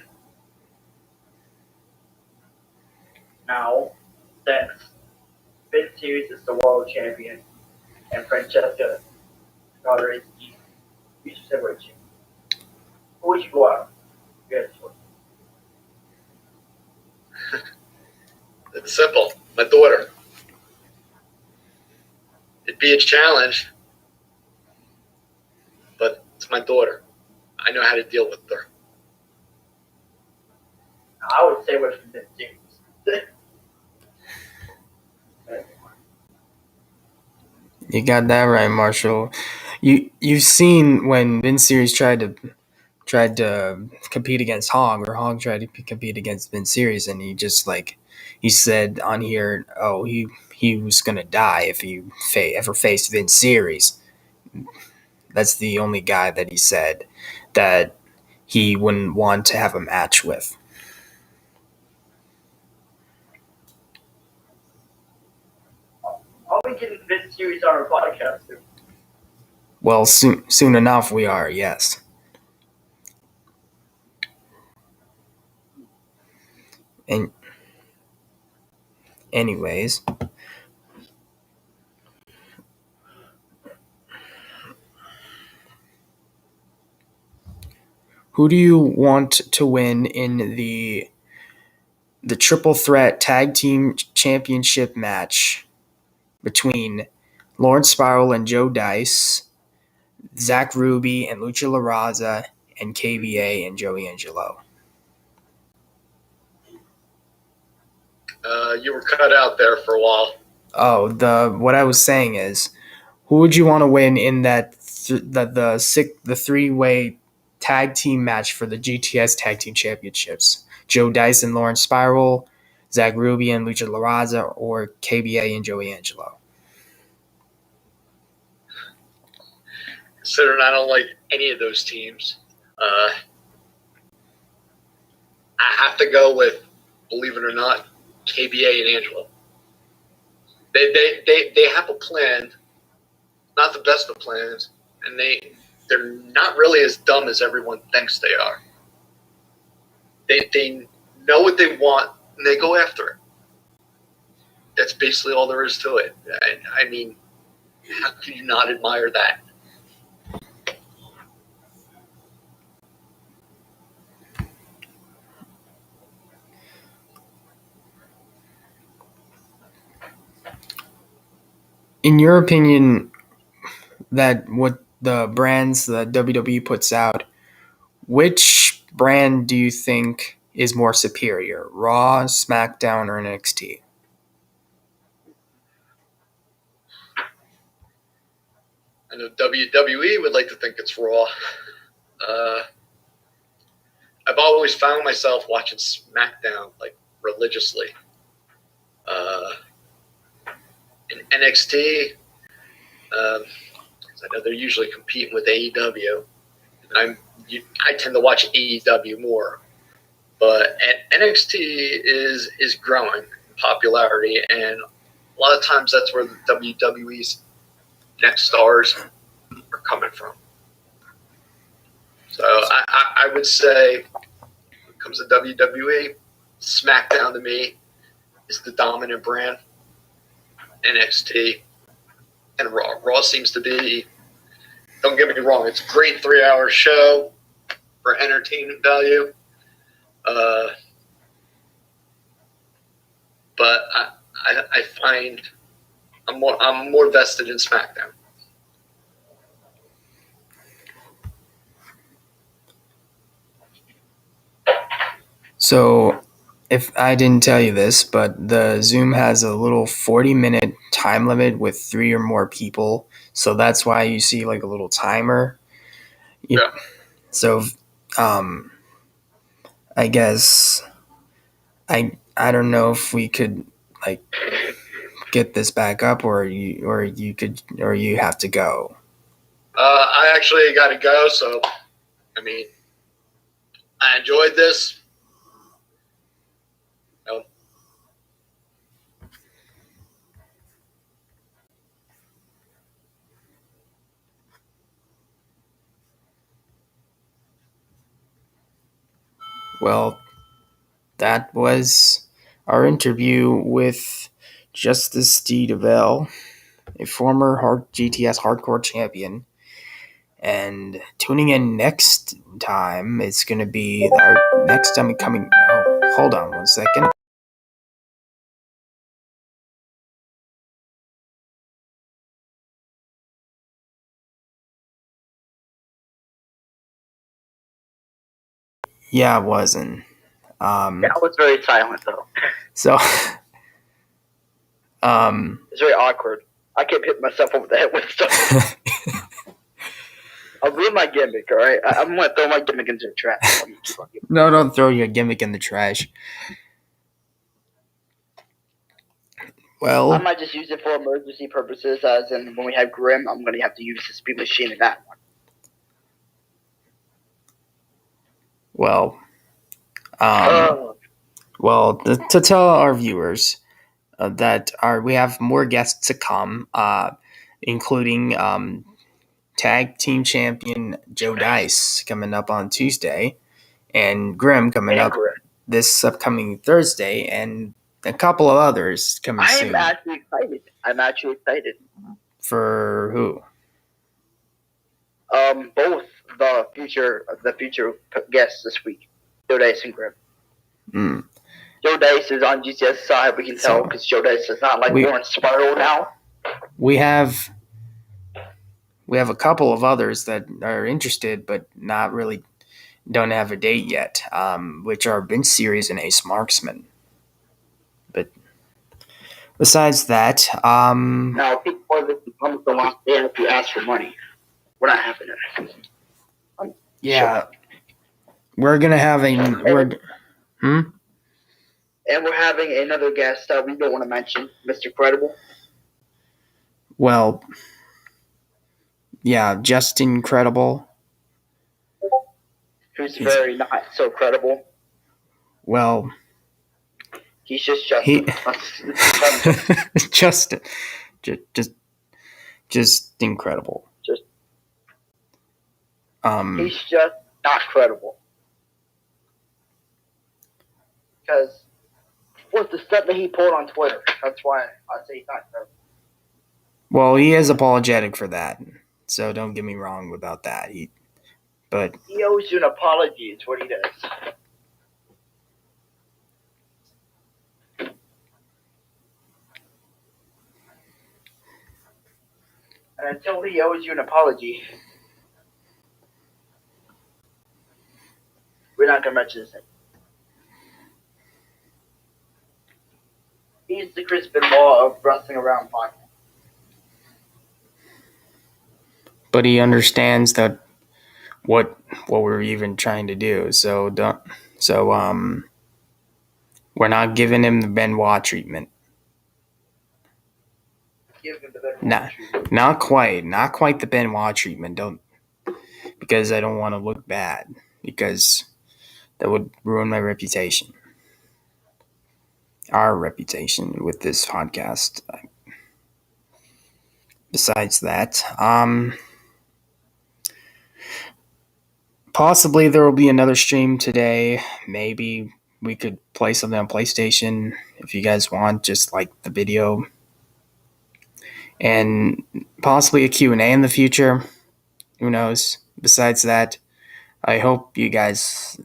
Now, since Vince Series is the world champion and Francesca daughter is the future heavyweight champion, who would you go out? You had a choice. It's simple. My daughter. It'd be a challenge, but it's my daughter. I know how to deal with her. I would stay away from Vince Series. You got that right, Marshall. You've seen when Vince Series tried to compete against Hong, or Hong tried to compete against Vince Series, and he said on here, oh, he was gonna die if he ever faced Vince Series. That's the only guy that he said that he wouldn't want to have a match with. I'll be getting Vince Series on our podcast soon. Well, soon enough we are, yes. And anyways, who do you want to win in the triple threat tag team championship match between Lawrence Spiral and Joe Dice, Zach Ruby and Lucha La Raza, and KBA and Joey Angelo? You were cut out there for a while. Oh, what I was saying is, who would you want to win in that the three-way tag team match for the GTS Tag Team Championships? Joe Dice and Lawrence Spiral, Zach Ruby and Lucha La Raza, or KBA and Joey Angelo? Considering I don't like any of those teams, I have to go with, believe it or not, KBA and Angelo. They have a plan, not the best of plans, and they're not really as dumb as everyone thinks they are. They know what they want and they go after it. That's basically all there is to it. I mean, how could you not admire that? In your opinion, that what the brands that WWE puts out, which brand do you think is more superior, Raw, SmackDown, or NXT? I know WWE would like to think it's Raw. I've always found myself watching SmackDown like religiously. In NXT, I know they're usually competing with AEW. I tend to watch AEW more, but NXT is growing in popularity, and a lot of times that's where the WWE's next stars are coming from. So I would say, when it comes to WWE, SmackDown to me is the dominant brand. NXT and Raw. Raw seems to be, don't get me wrong, it's a great 3-hour show for entertainment value. But I find I'm more vested in SmackDown. So, if I didn't tell you this, but the Zoom has a little 40-minute time limit with 3 or more people. So that's why you see like a little timer. Yeah. So, I guess I don't know if we could like get this back up, or you have to go. I actually got to go. So, I mean, I enjoyed this. Well, that was our interview with Justice DeVille, a former GTS hardcore champion. And tuning in next time, it's going to be our next time coming. Oh, hold on 1 second. Yeah, it wasn't. I was very silent though. So, it's very awkward. I kept hitting myself over the head with stuff. I'll ruin my gimmick, all right? I'm going to throw my gimmick into the trash. No, don't throw your gimmick in the trash. Well, I might just use it for emergency purposes, as in when we have Grim, I'm going to have to use the speed machine in that one. Well, to tell our viewers that we have more guests to come, including tag team champion Joe Dice coming up on Tuesday, and Grim coming up this upcoming Thursday, and a couple of others coming soon. I'm actually excited. For who? Both the future guests this week, Joe Dice and Grim. Joe Dice is on GTS side. We can tell because Joe Dice is not like Warren Spiral now. We have a couple of others that are interested, but not really. Don't have a date yet, which are Vince Series and Ace Marksman. But besides that, now before this becomes the last day, if you ask for money, we're not having it. Yeah, we're gonna have And we're having another guest that we don't want to mention, Mr. Credible. Well, yeah, just incredible. Who's very not so credible. Well, he's just Justin. just incredible. He's just not credible. Because what's the stuff that he pulled on Twitter? That's why I say he's not credible. Well, he is apologetic for that, so don't get me wrong about that. He owes you an apology. It's what he does. And until he owes you an apology, we're not going to mention his name. He's the Chris Benoit of Wrestling Around podcast. But he understands that what we're even trying to do. So we're not giving him the Benoit treatment. Not quite the Benoit treatment. Because I don't want to look bad, because that would ruin my reputation. Our reputation with this podcast. Besides that, possibly there will be another stream today. Maybe we could play something on PlayStation if you guys want, just like the video. And possibly a Q&A in the future. Who knows? Besides that, I hope you guys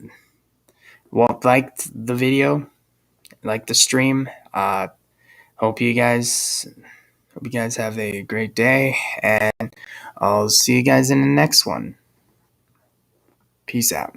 liked the video, liked the stream. Hope you guys have a great day, and I'll see you guys in the next one. Peace out.